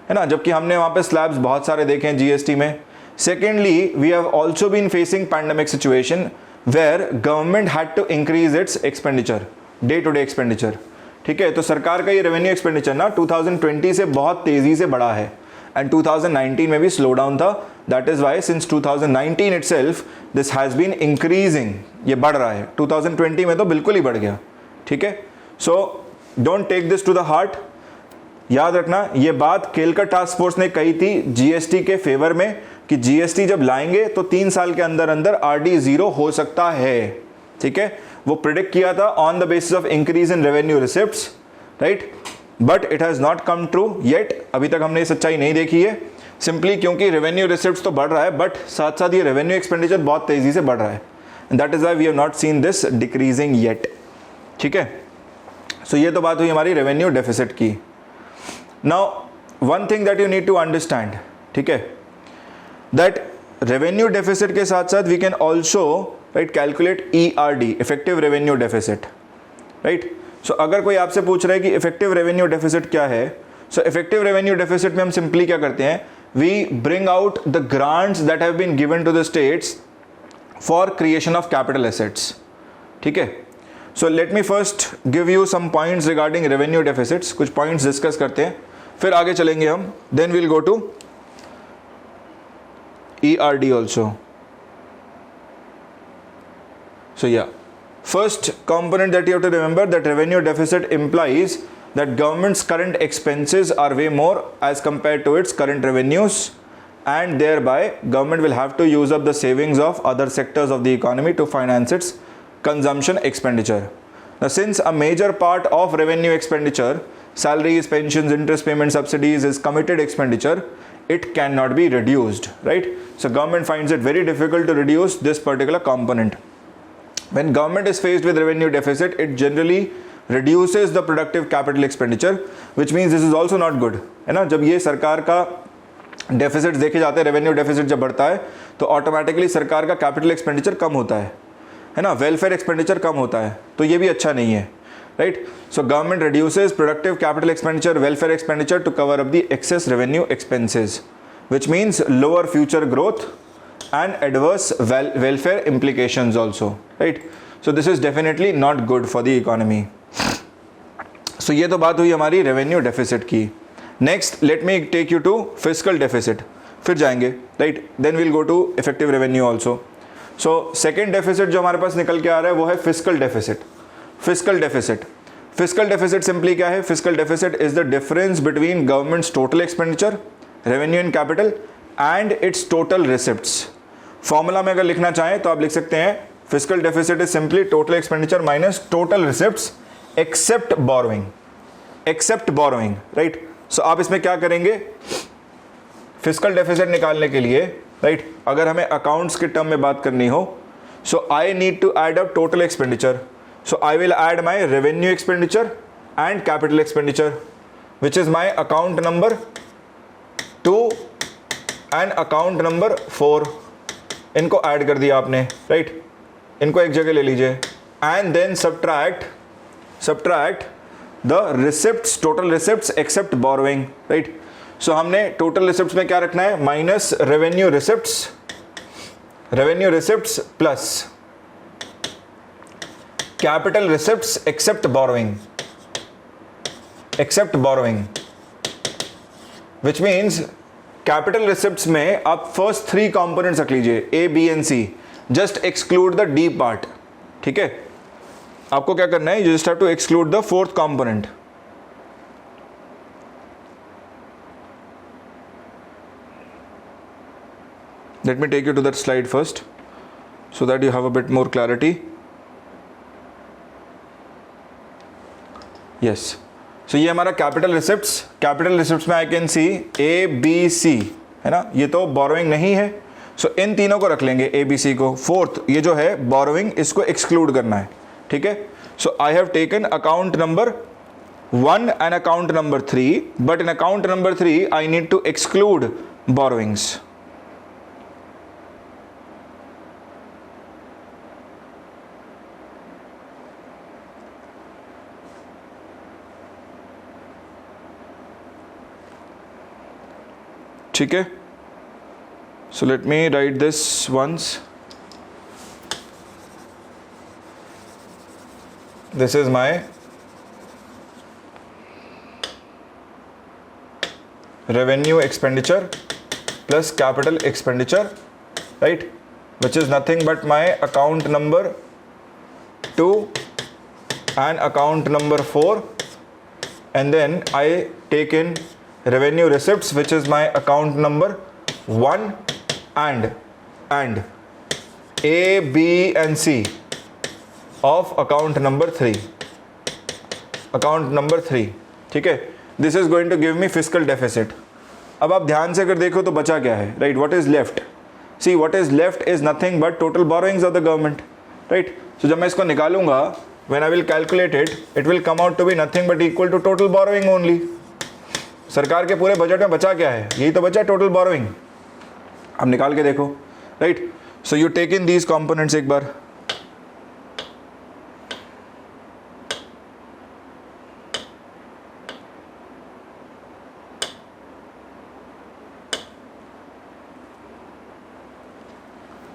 है ना, जबकि हमने वहाँ पे स्लैब्स बहुत सारे देखे हैं जीएसटी में। Secondly, we have also been facing pandemic situation where government had to increase its expenditure, day to day expenditure. ठीक है, तो सरकार का ये रेवेन्यू एक्सपेंडिचर ना 2020 से बहुत तेजी से बढ़ा है, एंड 2019 में भी स्लो डाउन था। That is why since 2019 itself this has been increasing, ये बढ़ रहा है। 2020 में तो बिल्कुल ही बढ़ गया। ठीक है, so don't take this to the heart. याद रखना, ये बात केलकर टास्क फोर्स ने कही थी जीएसटी के फेवर में, कि जीएसटी जब लाएंगे तो 3 साल के अंदर अंदर आरडी 0 हो सकता है। ठीक है, वो प्रिडिक्ट किया था on the basis of increase in revenue receipts, right, but it has not come true yet. अभी तक हमने ये सच्चाई नहीं देखी है, सिंपली क्योंकि रेवेन्यू रिसिप्ट्स तो बढ़ रहा है, बट साथ साथ ये रेवेन्यू एक्सपेंडिचर बहुत तेजी से बढ़ रहा है, and that is why we have not seen this decreasing yet. ठीक है, सो ये तो बात हुई हमारी रेवेन्यू डेफिसिट की। Now one thing that you need to understand, ठीक है, दैट रेवेन्यू डेफिसिट के साथ साथ we can also, right, calculate ERD, effective revenue deficit, right. So अगर कोई आपसे पूछ रहा है कि इफेक्टिव रेवेन्यू डेफिसिट क्या है, सो इफेक्टिव रेवेन्यू डेफिसिट में हम सिंपली क्या करते हैं, we bring out the grants that have been given to the states for creation of capital assets. ठीक है, so let me first give you some points regarding revenue deficits, कुछ पॉइंट्स डिस्कस करते हैं, फिर आगे चलेंगे हम, then we'll go to ERD also. So yeah, first component that you have to remember, that revenue deficit implies that government's current expenses are way more as compared to its current revenues, and thereby government will have to use up the savings of other sectors of the economy to finance its consumption expenditure. Now since a major part of revenue expenditure, salaries, pensions, interest payment, subsidies is committed expenditure, it cannot be reduced, right? So government finds it very difficult to reduce this particular component. When government is faced with revenue deficit, it generally reduces the productive capital expenditure, which means this is also not good, है ना। जब ये सरकार का डेफिसिट देखे जाते हैं, रेवेन्यू डेफिसिट जब बढ़ता है तो ऑटोमेटिकली सरकार का कैपिटल एक्सपेंडिचर कम होता है ना, वेलफेयर एक्सपेंडिचर कम होता है, तो ये भी अच्छा नहीं है, right? So government reduces productive capital expenditure, welfare expenditure to cover up the excess revenue expenses, which means lower future growth and adverse welfare implications also, right? So this is definitely not good for the economy. So ये तो बात हुई हमारी revenue deficit की. Next, let me take you to fiscal deficit. फिर जाएंगे, right? Then we'll go to effective revenue also. So second deficit जो हमारे पास निकल के आ रहा है वो है fiscal deficit. Fiscal deficit, fiscal deficit simply क्या है, fiscal deficit is the difference between government's total expenditure, revenue and capital, and its total receipts. Formula में अगर लिखना चाहें तो आप लिख सकते हैं fiscal deficit is simply total expenditure minus total receipts except borrowing, except borrowing, right. So आप इसमें क्या करेंगे, फिस्कल डेफिसिट निकालने के लिए, राइट, अगर हमें अकाउंट्स के टर्म में बात करनी हो, so I need to add up total expenditure. So I will add my revenue expenditure and capital expenditure, which is my account number 2 and account number 4. इनको ऐड कर दिया आपने, राइट, इनको एक जगह ले लीजिए, and then subtract the receipts, total receipts except borrowing, right. So हमने टोटल रिसिप्ट्स में क्या रखना है, minus revenue receipts plus capital receipts except borrowing, which means capital receipts में आप फर्स्ट 3 कंपोनेंट्स रख लीजिए, A B and C, just exclude the D part, ठीक है। आपको क्या करना है, you just have to exclude the 4th component. Let me take you to that slide first so that you have a bit more clarity. Yes, so ये हमारा कैपिटल रिसिप्ट्स में I can C A B C, है ना, ये तो बोरोइंग नहीं है, सो इन तीनों को रख लेंगे, ए बी सी को। 4th ये जो है बोरोइंग, इसको एक्सक्लूड करना है, ठीक है। So I have taken account number 1 and account number 3, but in account number 3 I need to exclude borrowings. ठीक है, so let me write this once. This is my revenue expenditure plus capital expenditure, right, which is nothing but my account number 2 and account number 4, and then I take in revenue receipts, which is my account number 1 and A, B and C of account number 3, ठीक है। This is going to give me fiscal deficit. अब आप ध्यान से अगर देखो तो बचा क्या है, right? What is left? See, what is left is nothing but total borrowings of the government, right? So जब मैं इसको निकालूंगा, when I will calculate it, it will come out to be nothing but equal to total borrowing only. सरकार के पूरे बजट में बचा क्या है, यही तो बचा टोटल बोरोइंग। अब निकाल के देखो, right. So you take in these components एक बार,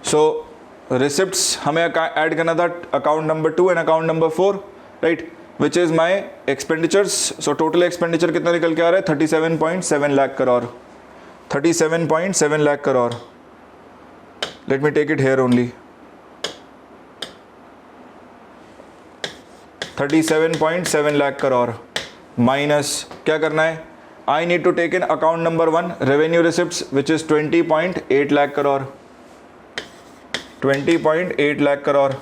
सो रिसिप्ट्स हमें ऐड करना था account number 2 and account number 4, right, which is my expenditures. So total expenditure कितना निकल के आ रहा है, 37.7 lakh crore, 37.7 lakh crore. Let me take it here only, 37.7 lakh crore minus क्या करना है, I need to take in account number 1 revenue receipts, which is 20.8 lakh crore, 20.8 lakh crore,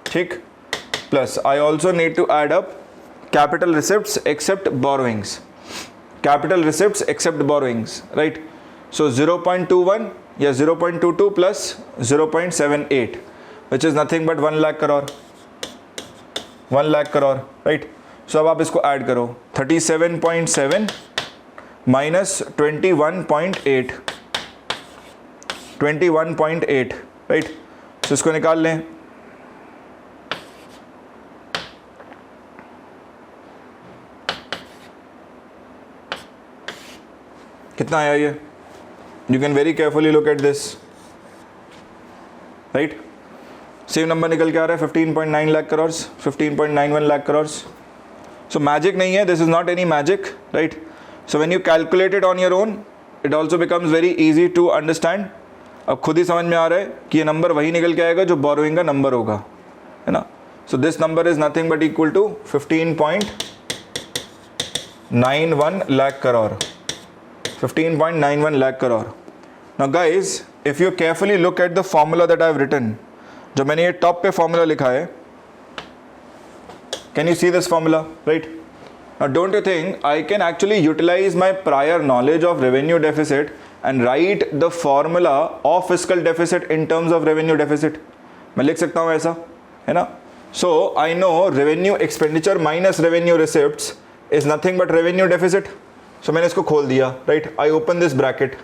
ठीक। Plus, I also need to add up capital receipts except borrowings. Right? So 0.21 या 0.22 plus 0.78, which is nothing but 1 lakh crore. 1 lakh crore, right? So अब आप इसको ऐड करो, 37.7 minus 21.8, 21.8, right? So इसको निकाल लें, कितना आया ये, you can very carefully look at this, right. Same number निकल के आ रहा है 15.9 लाख करोड़, 15.91 लाख करोड़। सो मैजिक नहीं है, this is not any magic, right. So when you calculate it on your own, it also becomes very easy to understand. अब खुद ही समझ में आ रहा है कि ये नंबर वही निकल के आएगा जो बोरोइंग का नंबर होगा, है ना। So this number is nothing but equal to 15.91 lakh crore, 15.91 lakh crore. Now guys, if you carefully look at the formula that I have written, जो मैंने ये टॉप पे फॉर्मूला लिखा है, can you see this formula, right? Now don't you think I can actually utilize my prior knowledge of revenue deficit and write the formula of fiscal deficit in terms of revenue deficit? मैं लिख सकता हूँ ऐसा, है ना। So I know revenue expenditure minus revenue receipts is nothing but revenue deficit. सो मैंने इसको खोल दिया, right. I open this bracket,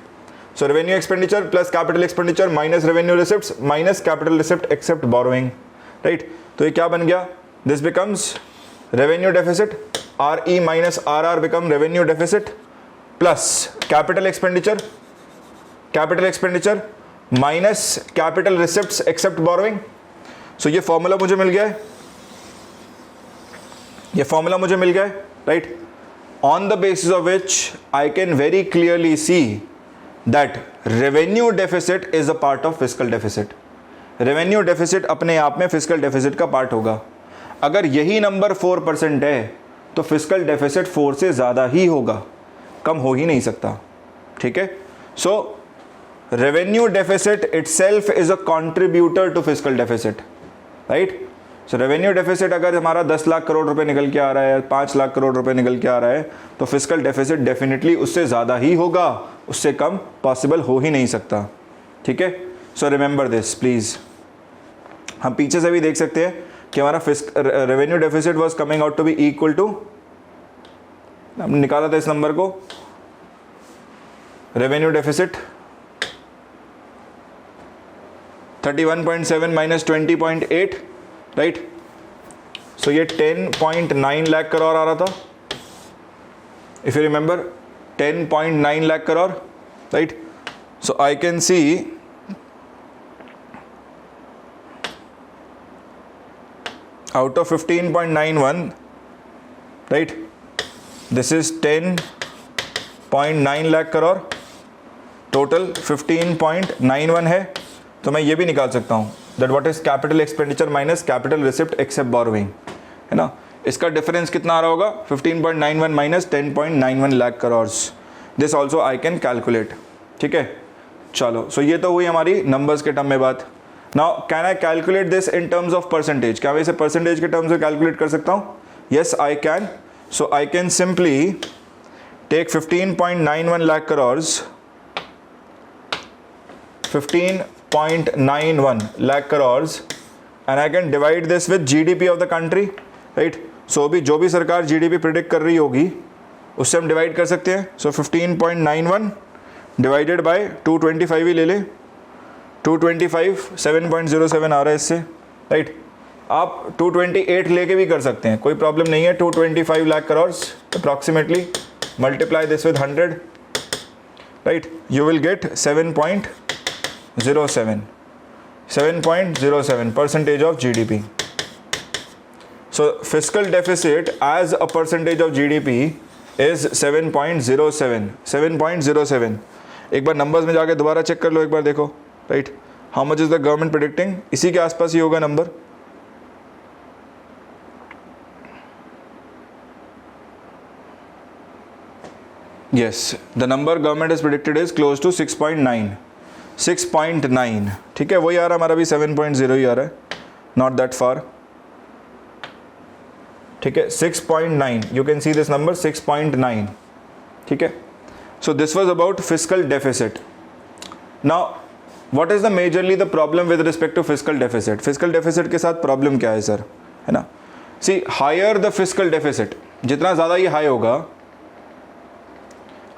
so revenue expenditure plus capital expenditure minus revenue receipts minus capital receipt except borrowing, right. तो ये क्या बन गया, this becomes revenue deficit RE minus RR become revenue deficit plus capital expenditure minus capital receipts except borrowing. So ये फॉर्मूला मुझे मिल गया है, right, on the basis of which I can very clearly see that revenue deficit is a part of fiscal deficit. revenue deficit अपने आप में fiscal deficit का पार्ट होगा. अगर यही नंबर 4% है तो fiscal deficit 4 से ज़्यादा ही होगा, कम हो ही नहीं सकता. ठीक है, so revenue deficit itself is a contributor to fiscal deficit, right? So revenue deficit अगर हमारा 10 लाख करोड़ रुपए निकल के आ रहा है, 5 लाख करोड़ रुपए निकल के आ रहा है, तो फिस्कल डेफिसिट डेफिनेटली उससे ज़्यादा ही होगा, उससे कम पॉसिबल हो ही नहीं सकता. ठीक है, सो रिमेंबर दिस प्लीज़. हम पीछे से भी देख सकते हैं कि हमारा revenue deficit was coming out to be equal to, हमने निकाला था इस नंबर को, revenue deficit 31.7 minus 20.8, right. So ये 10.9 लाख करोड़ आ रहा था, if you remember 10.9 lakh crore, right. So I can see out of 15.91, right, this is 10.9 lakh crore, total 15.91 है. तो मैं ये भी निकाल सकता हूँ that what is capital expenditure minus capital receipt except borrowing, है ना. इसका डिफरेंस कितना आ रहा होगा, 15.91 minus 10.91 lakh crore. This also I can calculate. ठीक है, चलो. सो ये तो हुई हमारी नंबर्स के टर्म में बात. Now can I calculate this in terms of percentage? क्या मैं इसे परसेंटेज के टर्म्स में कैलकुलेट कर सकता हूँ? Yes I can. So I can simply take 15.91 lakh crore, 15.91 lakh crores, and I can divide this with GDP of the country, right? So अभी जो भी सरकार GDP प्रिडिक्ट कर रही होगी उससे हम डिवाइड कर सकते हैं. सो 15.91 डिवाइडेड बाय 225 ही ले लें, 225 7.07 आ रहा है इससे, राइट. आप 228 लेके भी कर सकते हैं, कोई प्रॉब्लम नहीं है. 225 lakh crore approximately, multiply this with 100, right, you will get 7.07 percentage of GDP. So fiscal deficit as a percentage of GDP is 7.07. एक बार नंबर्स में जाके दोबारा चेक कर लो, एक बार देखो, right. How much is the government predicting? इसी के आसपास ही होगा number. Yes, the number government is predicted is close to 6.9. ठीक है, वही आ रहा हमारा भी 7.0 ही आ रहा है, नॉट दैट फार. ठीक है, 6.9, you can see this number 6.9. ठीक है, so this was about fiscal deficit. Now what is the majorly the problem with respect to fiscal deficit? Fiscal deficit के साथ प्रॉब्लम क्या है सर, है ना. See, higher the fiscal deficit, जितना ज़्यादा ये हाई होगा,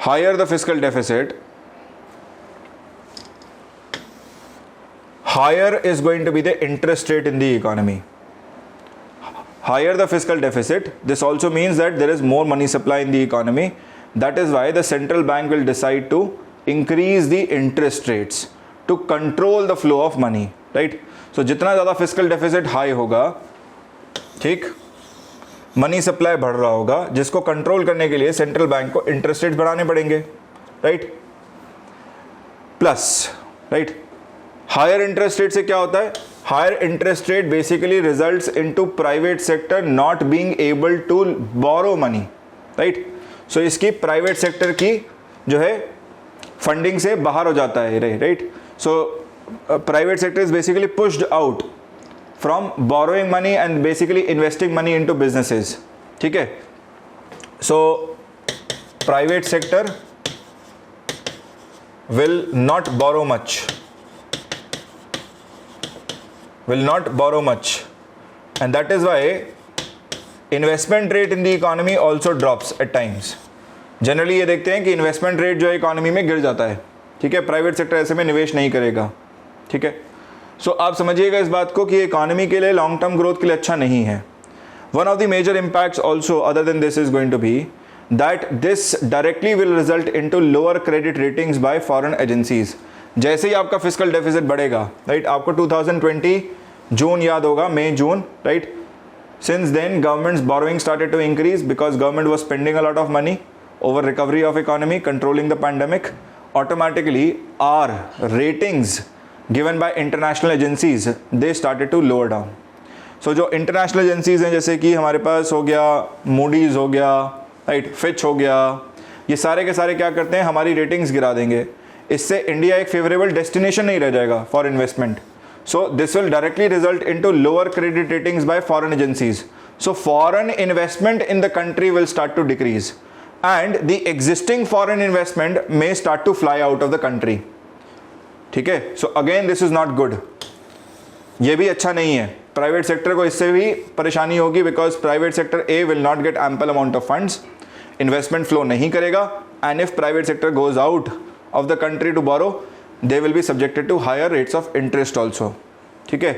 higher the fiscal deficit, higher is going to be the interest rate in the economy. Higher the fiscal deficit, this also means that there is more money supply in the economy. That is why the central bank will decide to increase the interest rates to control the flow of money, right? So जितना ज़्यादा fiscal deficit high होगा, ठीक, मनी सप्लाई बढ़ रहा होगा, जिसको कंट्रोल करने के लिए सेंट्रल बैंक को इंटरेस्ट रेट बढ़ाने पड़ेंगे, right. Plus, right, higher interest rate से क्या होता है? Higher interest rate basically results into private sector not being able to borrow money, right. So इसकी प्राइवेट सेक्टर की जो है फंडिंग से बाहर हो जाता है, right. So private sector is basically pushed out from borrowing money and basically investing money into businesses. ठीक है, so private sector will not borrow much, and that is why investment rate in the economy also drops at times. Generally ये देखते हैं कि इन्वेस्टमेंट रेट जो है इकोनॉमी में गिर जाता है. ठीक है, प्राइवेट सेक्टर ऐसे में निवेश नहीं करेगा. ठीक है, सो आप समझिएगा इस बात को कि इकोनॉमी के लिए लॉन्ग टर्म ग्रोथ के लिए अच्छा नहीं है. One of the major impacts also other than this is going to be that this directly will result into lower credit ratings by foreign agencies. जैसे ही आपका फिस्कल डेफिसिट बढ़ेगा, राइट, आपको 2020 जून याद होगा, मई जून, right, since then government's borrowing started to increase because government was spending a lot of money over recovery of economy, controlling the pandemic. Automatically our ratings given by international agencies, they started to lower down. So जो international agencies हैं, जैसे कि हमारे पास हो गया Moody's हो गया, राइट, Fitch हो गया, ये सारे के सारे क्या करते हैं, हमारी रेटिंग्स गिरा देंगे. इससे इंडिया एक फेवरेबल डेस्टिनेशन नहीं रह जाएगा for investment. So this will directly result into lower credit ratings by foreign agencies. So foreign investment in the country will start to decrease and the existing foreign investment may start to fly out of the country. ठीक है? So again this is not good. ये भी अच्छा नहीं है. प्राइवेट सेक्टर को इससे भी परेशानी होगी because private sector a will not get ample amount of funds, investment flow नहीं करेगा, and if private sector goes out of the country to borrow they will be subjected to higher rates of interest also. ठीक है?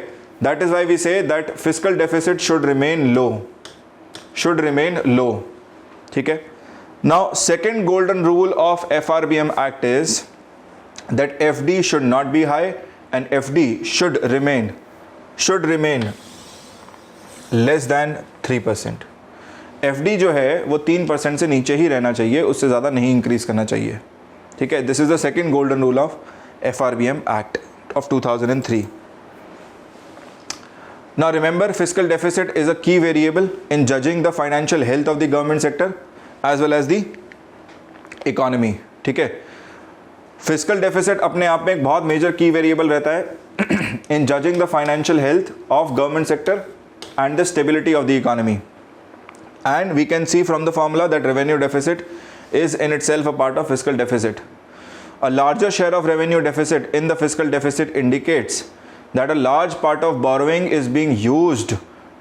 That is why we say that fiscal deficit should remain low. ठीक है? Now second golden rule of FRBM Act is that FD should not be high and FD should remain less than 3%. FD जो है वो 3% से नीचे ही रहना चाहिए, उससे ज़्यादा नहीं इंक्रीज करना चाहिए. ठीक है? This is the second golden rule of FRBM Act of 2003. Now remember, fiscal deficit is a key variable in judging the financial health of the government sector as well as the economy. ठीक है? Fiscal deficit अपने आप में एक बहुत major key variable रहता है in judging the financial health of government sector and the stability of the economy. And we can see from the formula that revenue deficit is in itself a part of fiscal deficit. A larger share of revenue deficit in the fiscal deficit indicates that a large part of borrowing is being used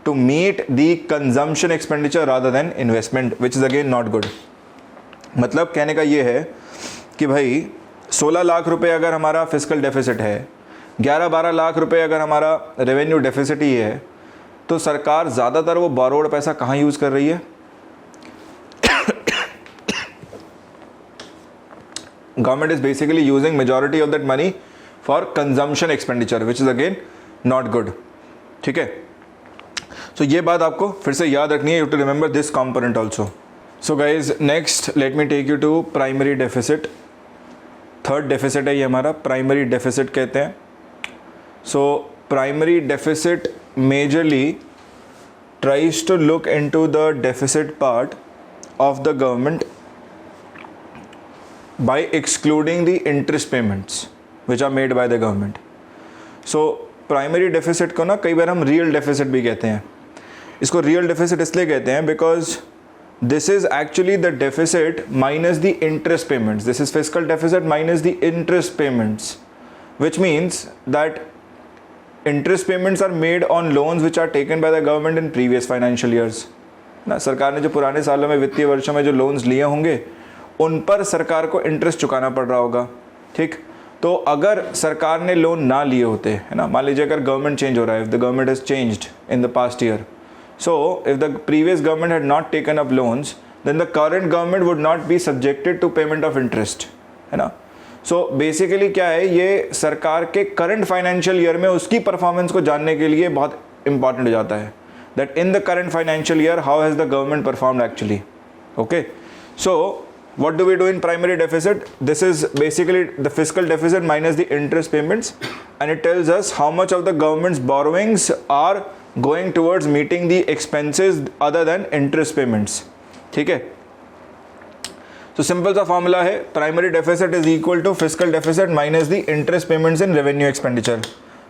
to meet the consumption expenditure rather than investment, which is again not good. मतलब कहने का ये है कि भाई 16 लाख रुपए अगर हमारा फिस्कल डेफिसिट है, 11-12 लाख रुपए अगर हमारा रेवेन्यू डेफिसिट ही है, तो सरकार ज़्यादातर वो बोरोड पैसा कहाँ यूज़ कर रही है? Government is basically using majority of that money for consumption expenditure, which is again not good. ठीक है? So ये बात आपको फिर से याद रखनी है. You have to remember this component also. So guys, next let me take you to primary deficit. Third deficit है ये हमारा, primary deficit कहते हैं. So primary deficit majorly tries to look into the deficit part of the government by excluding the interest payments which are made by the government. So primary deficit को ना कई बार हम real deficit भी कहते हैं. इसको real deficit इसलिए कहते हैं because this is actually the deficit minus the interest payments. This is fiscal deficit minus the interest payments, which means that interest payments are made on loans which are taken by the government in previous financial years. ना सरकार ने जो पुराने सालों में वित्तीय वर्षों में जो लोन्स लिए होंगे उन पर सरकार को इंटरेस्ट चुकाना पड़ रहा होगा. ठीक? तो अगर सरकार ने लोन ना लिए होते, है ना, मान लीजिए अगर गवर्नमेंट चेंज हो रहा है, if the government has changed in the past year, so if the previous government had not taken up loans, then the current government would not be subjected to payment of interest, है ना. सो बेसिकली क्या है, ये सरकार के करंट फाइनेंशियल ईयर में उसकी परफॉर्मेंस को जानने के लिए बहुत इंपॉर्टेंट हो जाता है, that in the current financial year how has the government performed actually. Okay, so what do we do in primary deficit? This is basically the fiscal deficit minus the interest payments, and it tells us how much of the government's borrowings are going towards meeting the expenses other than interest payments. ठीक है? So simple सा formula है, primary deficit is equal to fiscal deficit minus the interest payments in revenue expenditure.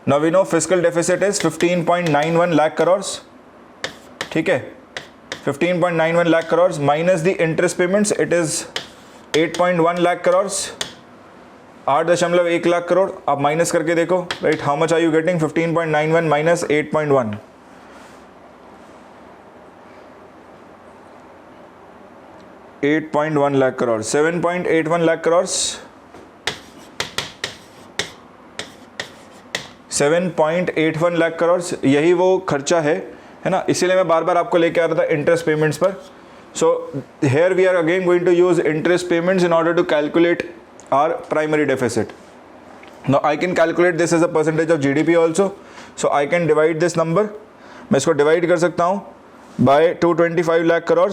Now we know fiscal deficit is 15.91 lakh crores. ठीक है? 15.91 lakh crores minus the interest payments, it is 8.1 lakh crores, 8.1 lakh crore. आप माइनस करके देखो, right, how much are you getting? 15.91 minus 8.1, 8.1 lakh crore, 7.81 lakh crore, 7.81 lakh crore. यही वो खर्चा है है ना, इसीलिए मैं बार बार आपको लेके आ रहा था इंटरेस्ट पेमेंट्स पर. So here we are again going to use interest payments in order to calculate our primary deficit. Now I can calculate this as a percentage of GDP also. So I can divide this number, मैं इसको डिवाइड कर सकता हूँ बाय 225 लाख करोड़.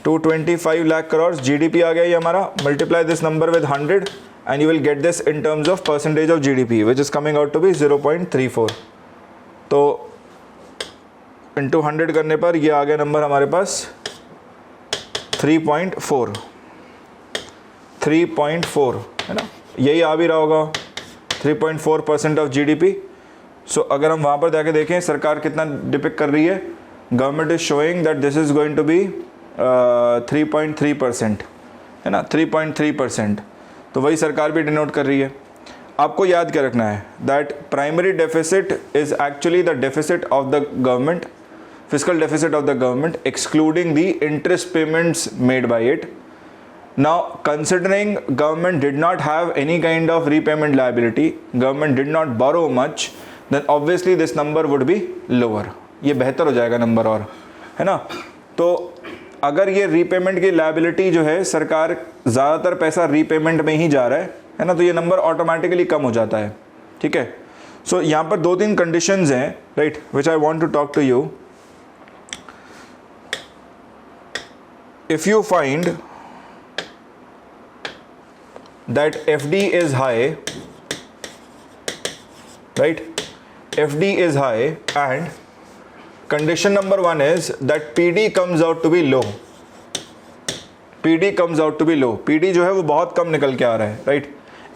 225 लाख करोड़ जीडीपी आ गया ये हमारा. Multiply this number with 100 and you will get this in terms of percentage of GDP which is coming out to be 0.34. तो into 100 करने पर ये आ गया नंबर हमारे पास 3.4. 3.4 है ना, यही आ भी रहा होगा 3.4% ऑफ GDP. सो अगर हम वहाँ पर जाके देखें सरकार कितना डिपिक्ट कर रही है, government is showing that this is going to be 3.3% है ना, 3.3%. तो वही सरकार भी डिनोट कर रही है. आपको याद क्या रखना है that primary deficit is actually the deficit of the government, fiscal deficit of the government excluding the interest payments made by it. Now considering government did not have any kind of repayment liability, government did not borrow much, then obviously this number would be lower. ये बेहतर हो जाएगा नंबर और, है ना. तो अगर ये रीपेमेंट की लायबिलिटी जो है, सरकार ज़्यादातर पैसा रीपेमेंट में ही जा रहा है ना, तो ये नंबर ऑटोमेटिकली कम हो जाता है. ठीक है. सो यहाँ पर 2-3 कंडीशंस हैं, right, which I want to talk to you. If you find that FD is high, right, FD is high and condition number 1 is that PD comes out to be low. PD comes out to be low. PD जो है वो बहुत कम निकल के आ रहा है, right?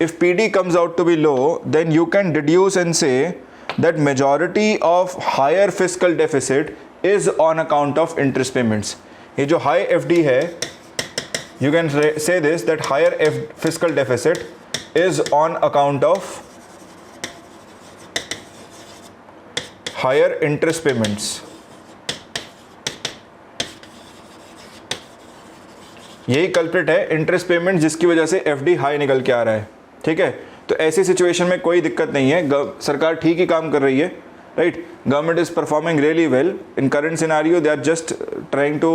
If PD comes out to be low, then you can deduce and say that majority of higher fiscal deficit is on account of interest payments. ये जो high FD है, you can say this that higher fiscal deficit is on account of higher interest payments. यही कल्प्रिट है, इंटरेस्ट पेमेंट, जिसकी वजह से FD हाई निकल के आ रहा है. ठीक है. तो ऐसी सिचुएशन में कोई दिक्कत नहीं है, सरकार ठीक ही काम कर रही है, right. Government is performing really well in current scenario. They are just trying to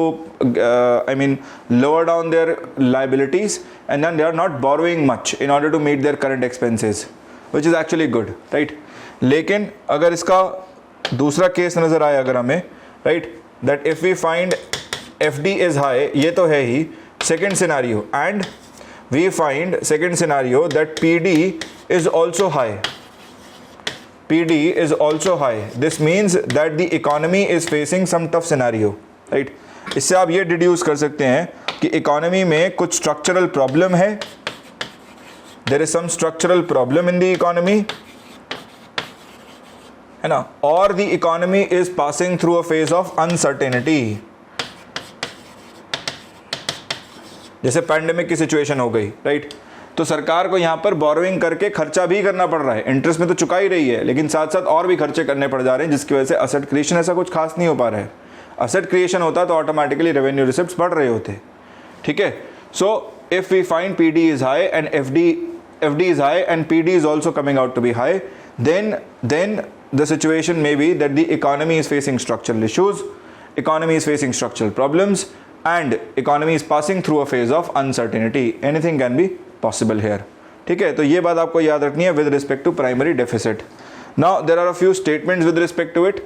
lower down their liabilities and then they are not borrowing much in order to meet their current expenses, which is actually good, right. लेकिन अगर इसका दूसरा केस नजर आए अगर हमें, right, that if we find FD is high, ये तो है ही second scenario, and we find second scenario that PD is also high. PD is also high. This means that the economy is facing some tough scenario, right? इससे आप ये डिड्यूस कर सकते हैं कि इकोनॉमी में कुछ स्ट्रक्चरल प्रॉब्लम है. There is some structural problem in the economy, है ना, और the economy is passing through a phase of uncertainty. जैसे पैंडेमिक की सिचुएशन हो गई, राइट. तो सरकार को यहाँ पर बोरोइंग करके खर्चा भी करना पड़ रहा है. इंटरेस्ट में तो चुका ही रही है, लेकिन साथ साथ और भी खर्चे करने पड़ जा रहे हैं, जिसकी वजह से असेट क्रिएशन ऐसा कुछ खास नहीं हो पा रहा है. असेट क्रिएशन होता तो ऑटोमेटिकली रेवेन्यू रिसिप्ट्स बढ़ रहे होते. ठीक है. So if we find PD is high and FD is high and PD is also coming out to be high, then the situation may be that the economy is facing structural issues, economy is facing structural problems, and economy is passing through a phase of uncertainty. Anything can be possible here. ठीक है. तो ये बात आपको याद रखनी है with respect to primary deficit. Now there are a few statements with respect to it.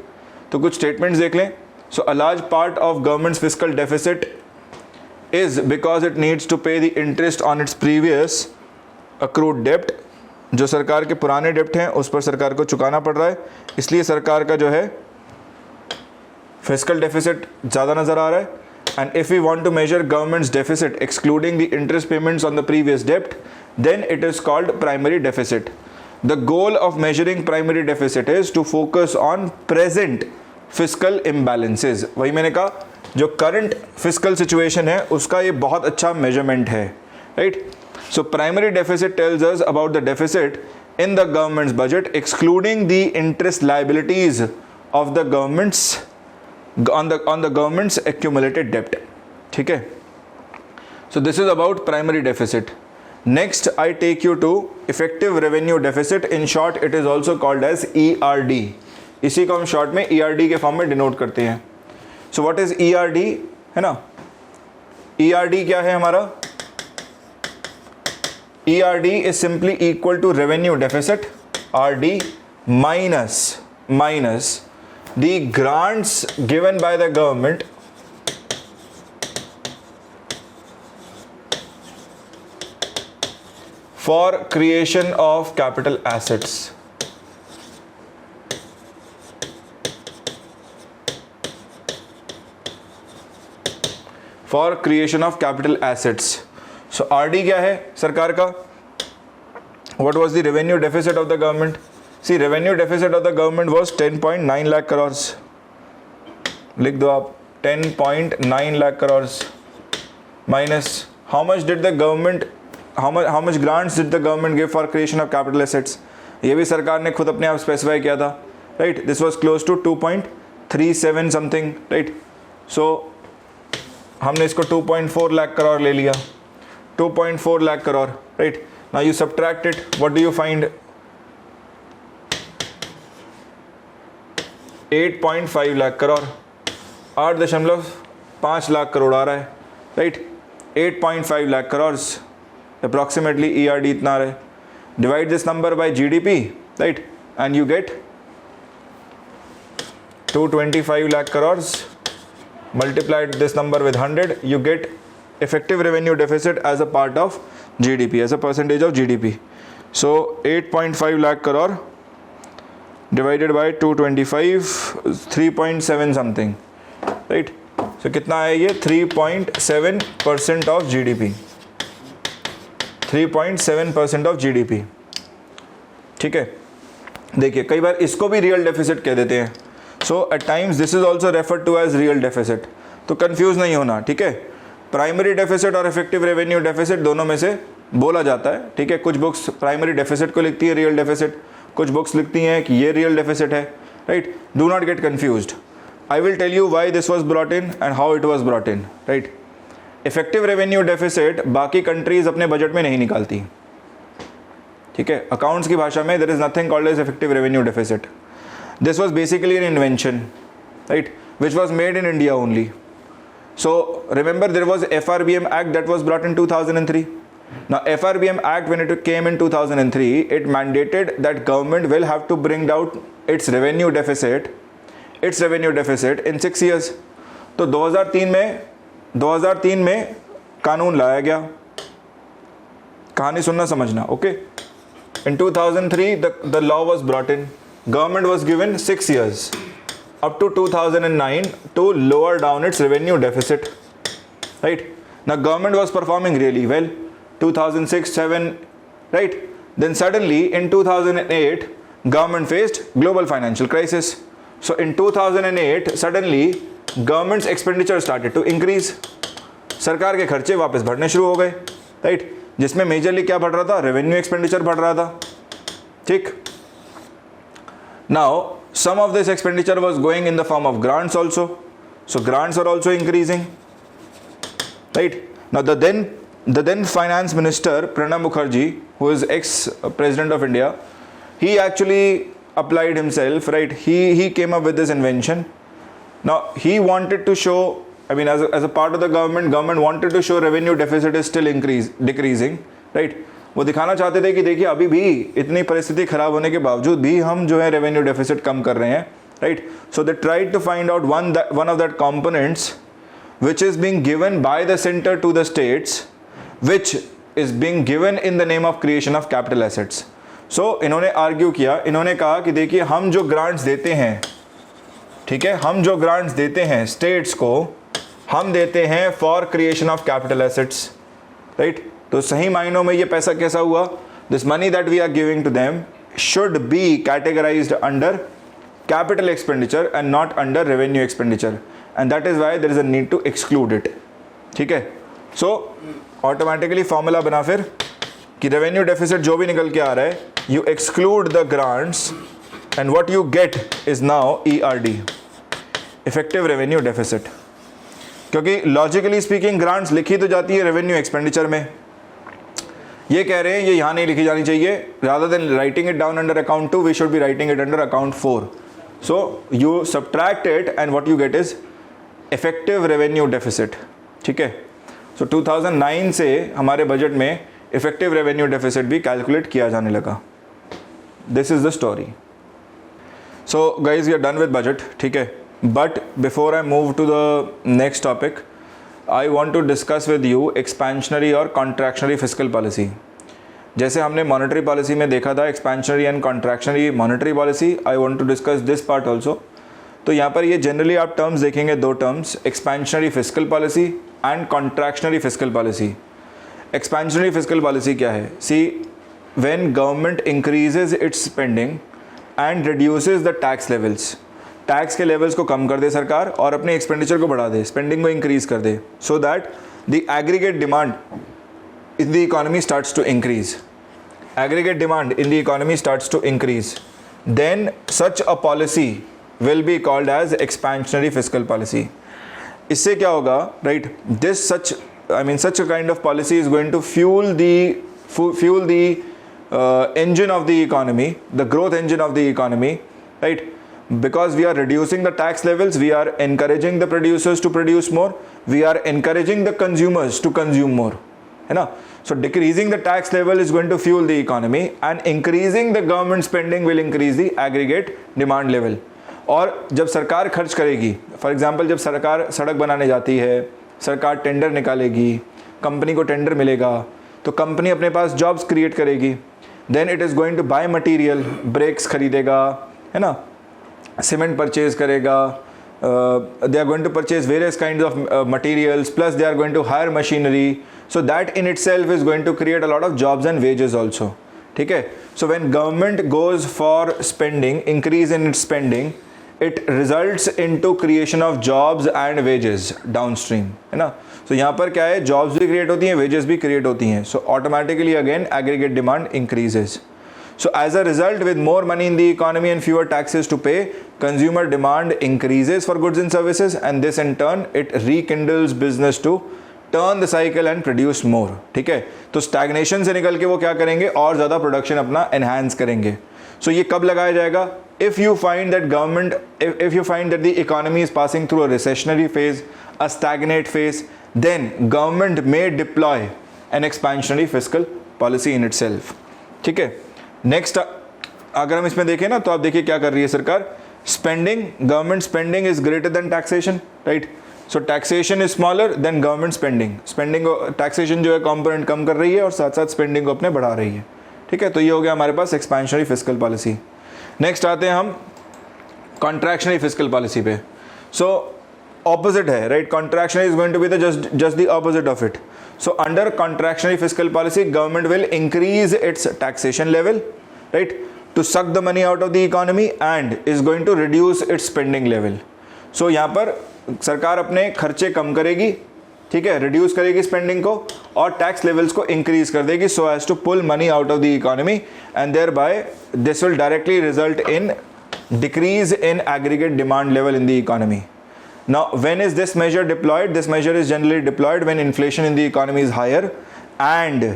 तो कुछ statements देख लें. So a large part of government's fiscal deficit is because it needs to pay the interest on its previous accrued debt. जो सरकार के पुराने डेप्ट हैं उस पर सरकार को चुकाना पड़ रहा है, इसलिए सरकार का जो है फिस्कल डेफिसिट ज़्यादा नज़र आ रहा है. And if we want to measure government's deficit excluding the interest payments on the previous डेप्ट, then it is called primary deficit. The goal of measuring primary deficit is to focus on present fiscal imbalances. वही मैंने कहा, जो करंट फिस्कल सिचुएशन है उसका ये बहुत अच्छा मेजरमेंट है, right. So primary deficit tells us about the deficit in the government's budget excluding the interest liabilities of the government's on the government's accumulated debt. ठीक है. So this is about primary deficit. Next I take you to effective revenue deficit. In short it is also called as ERD. इसी को हम शॉर्ट में ERD के फॉर्म में डिनोट करते हैं। सो व्हाट इज ERD, है ना, ERD क्या है हमारा, ERD is simply equal to revenue deficit RD minus the grants given by the government for creation of capital assets. For creation of capital assets. So RD क्या है सरकार का? What was the revenue deficit of the government? See, revenue deficit of the government was 10.9 lakh crores. लिख दो आप 10.9 lakh crores minus how much did the government how much grants did the government give for creation of capital assets? ये भी सरकार ने खुद अपने आप स्पेसिफाई किया था, right. This was close to 2.37 something, right. So हमने इसको 2.4 लाख करोड़ ले लिया, 2.4 lakh crore, right. Now you subtract it, what do you find? 8.5 lakh crore, 8.5 lakh crore आ रहा है, right. 8.5 lakh crore approximately ERD इतना रहे. Divide this number by GDP, right, and you get 225 lakh crores. Multiplied this number with 100, you get effective revenue deficit as a part of GDP, as a percentage of GDP. So 8.5 lakh crore divided by 225, 3.7 something, right. So कितना है ये? 3.7% of GDP. 3.7% of GDP. ठीक है, देखिए कई बार इसको भी रियल डेफिसिट कह देते हैं. So at times this is also referred to as real deficit. तो कंफ्यूज नहीं होना, ठीक है. प्राइमरी डेफिसिट और इफेक्टिव रेवेन्यू डेफिसिट दोनों में से बोला जाता है, ठीक है. कुछ बुक्स प्राइमरी डेफिसिट को लिखती है रियल डेफिसिट, कुछ बुक्स लिखती हैं कि ये रियल डेफिसिट है, right. Do not get confused. I will tell you why this was brought in and how it was brought in, right. Effective revenue deficit बाकी कंट्रीज अपने बजट में नहीं निकालती, ठीक है. अकाउंट्स की भाषा में there is nothing called as effective revenue deficit. This was basically an invention, right, which was made in India only. So remember there was FRBM act that was brought in 2003. Now FRBM act when it came in 2003, it mandated that government will have to bring down its revenue deficit in 6 years. तो 2003 में कानून लाया गया. कहानी सुनना समझना, okay. In 2003 the law was brought in. Government was given 6 years up to 2009 to lower down its revenue deficit, right. Now government was performing really well 2006-7, right. Then suddenly in 2008 government faced global financial crisis. So in 2008 suddenly government's expenditure started to increase. सरकार के खर्चे वापस बढ़ने शुरू हो गए, राइट. जिसमें मेजरली क्या बढ़ रहा था? रेवेन्यू एक्सपेंडिचर बढ़ रहा था, ठीक. Now some of this expenditure was going in the form of grants also. So grants are also increasing, right. Now the then finance minister Pranab Mukherjee, who is ex president of India, he actually applied himself, right. He came up with this invention. Now he wanted to show, I mean as a part of the government wanted to show revenue deficit is still decreasing, right. वो दिखाना चाहते थे कि देखिए अभी भी इतनी परिस्थिति खराब होने के बावजूद भी हम जो है रेवेन्यू डेफिसिट कम कर रहे हैं, right. So they tried to find out one of that components which is being given by the center to the states, which is being given in the name of creation of capital assets. So इन्होंने आर्ग्यू किया, इन्होंने कहा कि देखिए हम जो ग्रांट्स देते हैं, ठीक है, हम जो ग्रांट्स देते हैं स्टेट्स को, हम देते हैं for creation of capital assets, right. तो सही मायनों में ये पैसा कैसा हुआ? This money that we are giving to them should be categorised under capital expenditure and not under revenue expenditure, and that is why there is a need to exclude it, ठीक है. सो ऑटोमेटिकली फॉर्मूला बना फिर कि रेवेन्यू डेफिसिट जो भी निकल के आ रहा है, you exclude the grants and what you get is now ERD, effective revenue deficit. क्योंकि लॉजिकली स्पीकिंग ग्रांट्स लिखी तो जाती है रेवेन्यू एक्सपेंडिचर में, ये कह रहे हैं ये यहाँ नहीं लिखी जानी चाहिए. Rather than writing it down under account 2 we should be writing it under account 4. So you subtract it and what you get is effective revenue deficit. ठीक है, so 2009 से हमारे बजट में effective revenue deficit भी कैलकुलेट किया जाने लगा. This is the story. So guys, we are done with budget. ठीक है, but before I move to the next topic, I want to discuss with you expansionary और contractionary fiscal policy. जैसे हमने मॉनेटरी पॉलिसी में देखा था expansionary and contractionary monetary policy, I want to discuss this part also. तो यहाँ पर ये जनरली आप टर्म्स देखेंगे, दो terms, expansionary fiscal policy and contractionary fiscal policy. Expansionary fiscal policy क्या है? See, when government increases its spending and reduces the tax levels, tax के लेवल्स को कम कर दे सरकार और अपने एक्सपेंडिचर को बढ़ा दे, स्पेंडिंग को इंक्रीज कर दे, so that the aggregate demand in the economy starts to increase. Aggregate demand in the economy starts to increase. Then such a policy will be called as expansionary fiscal policy. इससे क्या होगा, right? Such a kind of policy is going to fuel the engine of the economy, the growth engine of the economy, right? Because we are reducing the tax levels, we are encouraging the producers to produce more, we are encouraging the consumers to consume more. है ना? So decreasing the tax level is going to fuel the economy and increasing the government spending will increase the aggregate demand level. और जब सरकार खर्च करेगी, फॉर एग्जांपल जब सरकार सड़क बनाने जाती है, सरकार टेंडर निकालेगी, कंपनी को टेंडर मिलेगा, तो कंपनी अपने पास जॉब्स क्रिएट करेगी. Then it is going to buy material, bricks खरीदेगा, है ना, सीमेंट परचेज करेगा, they are going to purchase various kinds of materials, plus they are going to hire machinery. So that in itself is going to create a lot of jobs and wages also. ठीक है, so when government goes for spending, increase in its spending, it results into creation of jobs and wages downstream, है ना. so यहाँ पर क्या है, jobs भी create होती हैं, wages भी create होती हैं, so automatically again aggregate demand increases. So as a result, with more money in the economy and fewer taxes to pay, consumer demand increases for goods and services, and this in turn it rekindles business to turn the cycle and produce more. ठीक है, तो stagnation से निकल के वो क्या करेंगे, और ज़्यादा प्रोडक्शन अपना enhance करेंगे. So ये कब लगाया जाएगा? If you find that the economy is passing through a recessionary phase, a stagnate phase, then government may deploy an expansionary fiscal policy in itself. ठीक है, नेक्स्ट अगर हम इसमें देखें ना, तो आप देखिए क्या कर रही है सरकार. Spending, government spending is greater than taxation, right. So taxation is smaller than government spending. Spending, taxation जो है कंपोनेंट कम कर रही है और साथ साथ स्पेंडिंग को अपने बढ़ा रही है. ठीक है, तो ये हो गया हमारे पास एक्सपेंशनरी फिस्कल पॉलिसी. नेक्स्ट आते हैं हम कॉन्ट्रैक्शनरी फिस्कल पॉलिसी पे. सो ऑपोजिट है, right. Contractionary is going to be the just the opposite of it. So under contractionary fiscal policy, government will increase its taxation level, right, to suck the money out of the economy and is going to reduce its spending level. So यहाँ पर सरकार अपने खर्चे कम करेगी, ठीक है, रिड्यूस करेगी स्पेंडिंग को और टैक्स लेवल्स को इंक्रीज कर देगी so as to pull money out of the economy, and thereby this will directly result in decrease in aggregate demand level in the economy. Now, when is this measure deployed? This measure is generally deployed when inflation in the economy is higher, and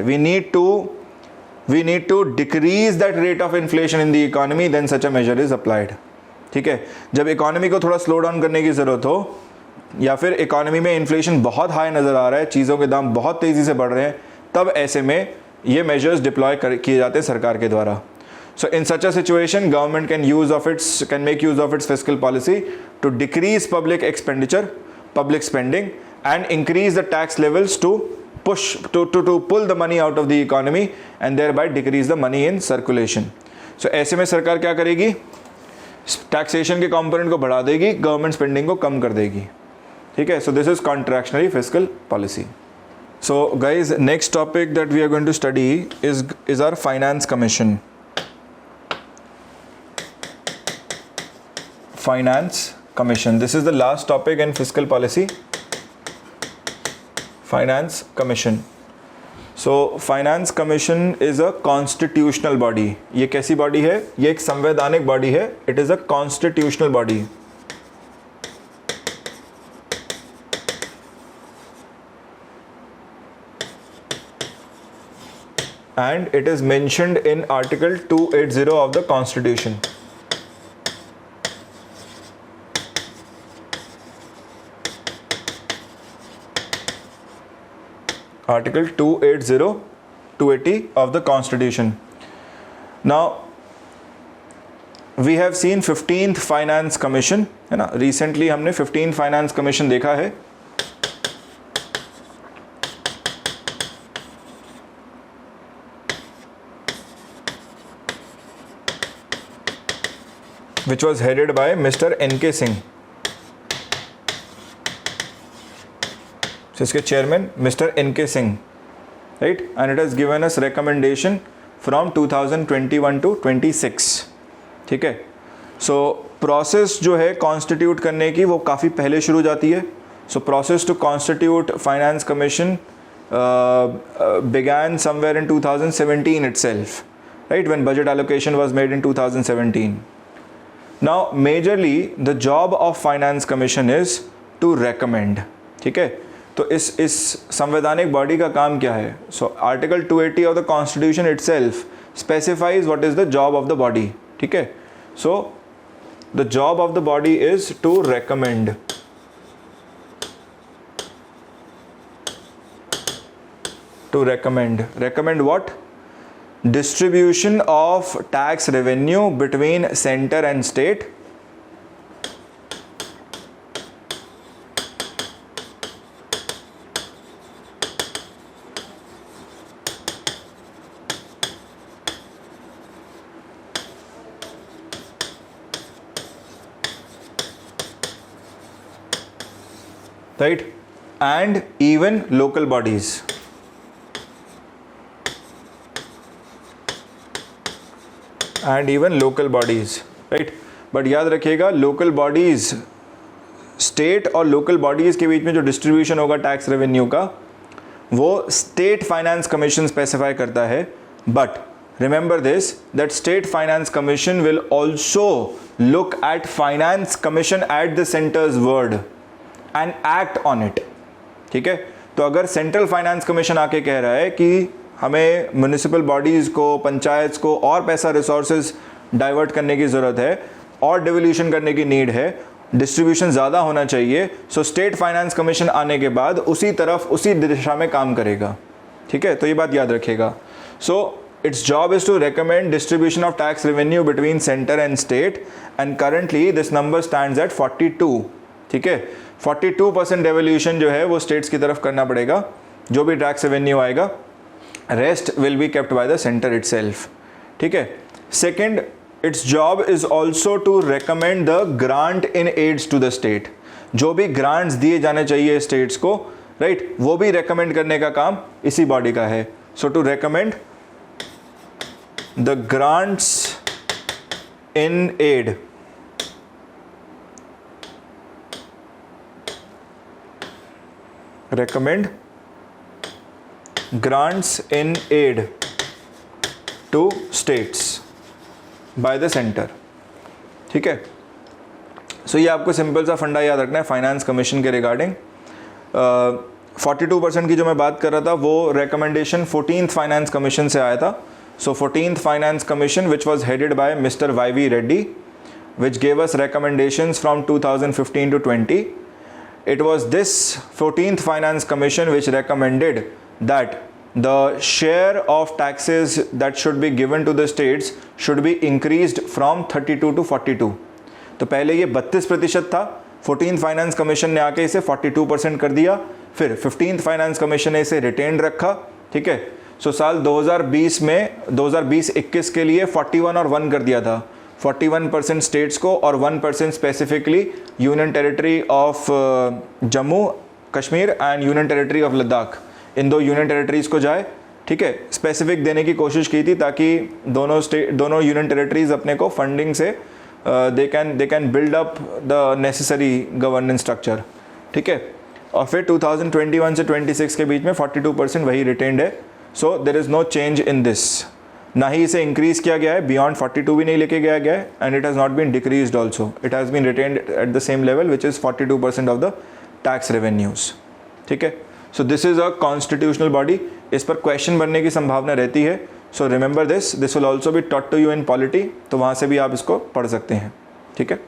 we need to decrease that rate of inflation in the economy. Then such a measure is applied. ठीक है, जब इकोनॉमी को थोड़ा स्लो डाउन करने की ज़रूरत हो, या फिर इकोनॉमी में इन्फ्लेशन बहुत हाई नज़र आ रहा है, चीज़ों के दाम बहुत तेज़ी से बढ़ रहे हैं, तब ऐसे में ये मेजर्स डिप्लॉय किए जाते हैं सरकार के द्वारा. So in such a situation, government can make use of its fiscal policy to decrease public expenditure, public spending, and increase the tax levels to pull the money out of the economy and thereby decrease the money in circulation. So ऐसे में सरकार क्या करेगी? टैक्सेशन के कंपोनेंट को बढ़ा देगी, गवर्नमेंट स्पेंडिंग को कम कर देगी. ठीक है, so this is contractionary fiscal policy. So guys, next topic that we are going to study is our finance commission. Finance Commission. This is the last topic in fiscal policy. Finance Commission. So Finance Commission is a constitutional body. ये कैसी body है? ये एक संवैधानिक body है. It is a constitutional body. And it is mentioned in Article 280 of the Constitution. Article 280 of the Constitution. Now we have seen 15th Finance Commission, है ना, रिसेंटली हमने 15th Finance Commission देखा है. which was headed by Mr. N.K. Singh. So इसके chairman Mr. N.K. Singh, right? And it has given us recommendation from 2021 to 26. ठीक है. So process जो है constitute करने की वो काफ़ी पहले शुरू हो जाती है. So process to constitute Finance Commission began somewhere in 2017 itself, right? When budget allocation was made in 2017. Now majorly the job of Finance Commission is to recommend. ठीक है. तो इस संवैधानिक बॉडी का काम क्या है? So article 280 of the constitution itself specifies what is the job of the body. ठीक है. So the job of the body is to recommend. To recommend what? Distribution of tax revenue between center and state. Right? And even local bodies. And even local bodies, right? But याद रखिएगा लोकल बॉडीज, स्टेट और लोकल बॉडीज के बीच में जो डिस्ट्रीब्यूशन होगा टैक्स रेवेन्यू का वो स्टेट फाइनेंस कमीशन स्पेसिफाई करता है. But remember this that state finance commission will also look at finance commission at the centres word and act on it. ठीक है. तो अगर सेंट्रल फाइनेंस कमीशन आके कह रहा है कि हमें म्यूनिसिपल बॉडीज़ को, पंचायत को और पैसा रिसोर्सेज डाइवर्ट करने की ज़रूरत है और डिवोल्यूशन करने की नीड है, डिस्ट्रीब्यूशन ज़्यादा होना चाहिए, सो स्टेट फाइनेंस कमीशन आने के बाद उसी तरफ उसी दिशा में काम करेगा. ठीक है. तो ये बात याद रखिएगा. So its job is to recommend distribution of tax revenue between centre and state and currently this number stands at 42. ठीक है. 42% डेवोल्यूशन जो है वो स्टेट्स की तरफ करना पड़ेगा. जो भी टैक्स रेवेन्यू आएगा rest will be kept by the center itself. ठीक है. Second, its job is also to recommend the grant in aids to the state. जो भी grants दिए जाने चाहिए states को, right, वो भी recommend करने का काम इसी body का है. So to recommend the grants in aid. Recommend grants in aid to states by the center. ठीक है. सो ये आपको सिंपल सा फंडा याद रखना है फाइनेंस कमीशन के रिगार्डिंग. 42% की जो मैं बात कर रहा था वो रिकमेंडेशन 14th फाइनेंस कमीशन से आया था. So 14th finance commission which was headed by mister Y Reddy which gave us recommendations from 2015 to 20. It was this 14th Finance Commission which recommended that the share of taxes that should be given to the states should be increased from 32 to 42. तो पहले ये 32% था. 14th फाइनेंस कमीशन ने आके इसे 42% कर दिया. फिर 15th फाइनेंस कमीशन ने इसे रिटेन रखा. ठीक है. सो साल 2020 में 2020-21 के लिए 41 और 1 कर दिया था. 41% स्टेट्स को और 1% specifically union territory of Jammu Kashmir and union territory of Ladakh. इन दो यूनियन टेरिटरीज़ को जाए. ठीक है. स्पेसिफिक देने की कोशिश की थी ताकि दोनों यूनियन टेरिटरीज़ अपने को फंडिंग से they can build up the necessary governance structure. ठीक है. और फिर 2021 से 26 के बीच में 42% वही रिटेन्ड है. So there is no change in this. ना ही इसे इंक्रीज़ किया गया है, बियॉन्ड 42 भी नहीं लेके गया गया है, and it has not been decreased also. It has been retained at the same level which is 42% of the tax revenues. ठीक है. So this is a constitutional body. इस पर क्वेश्चन बनने की संभावना रहती है. So remember this will also be taught to you in polity. तो वहाँ से भी आप इसको पढ़ सकते हैं. ठीक है.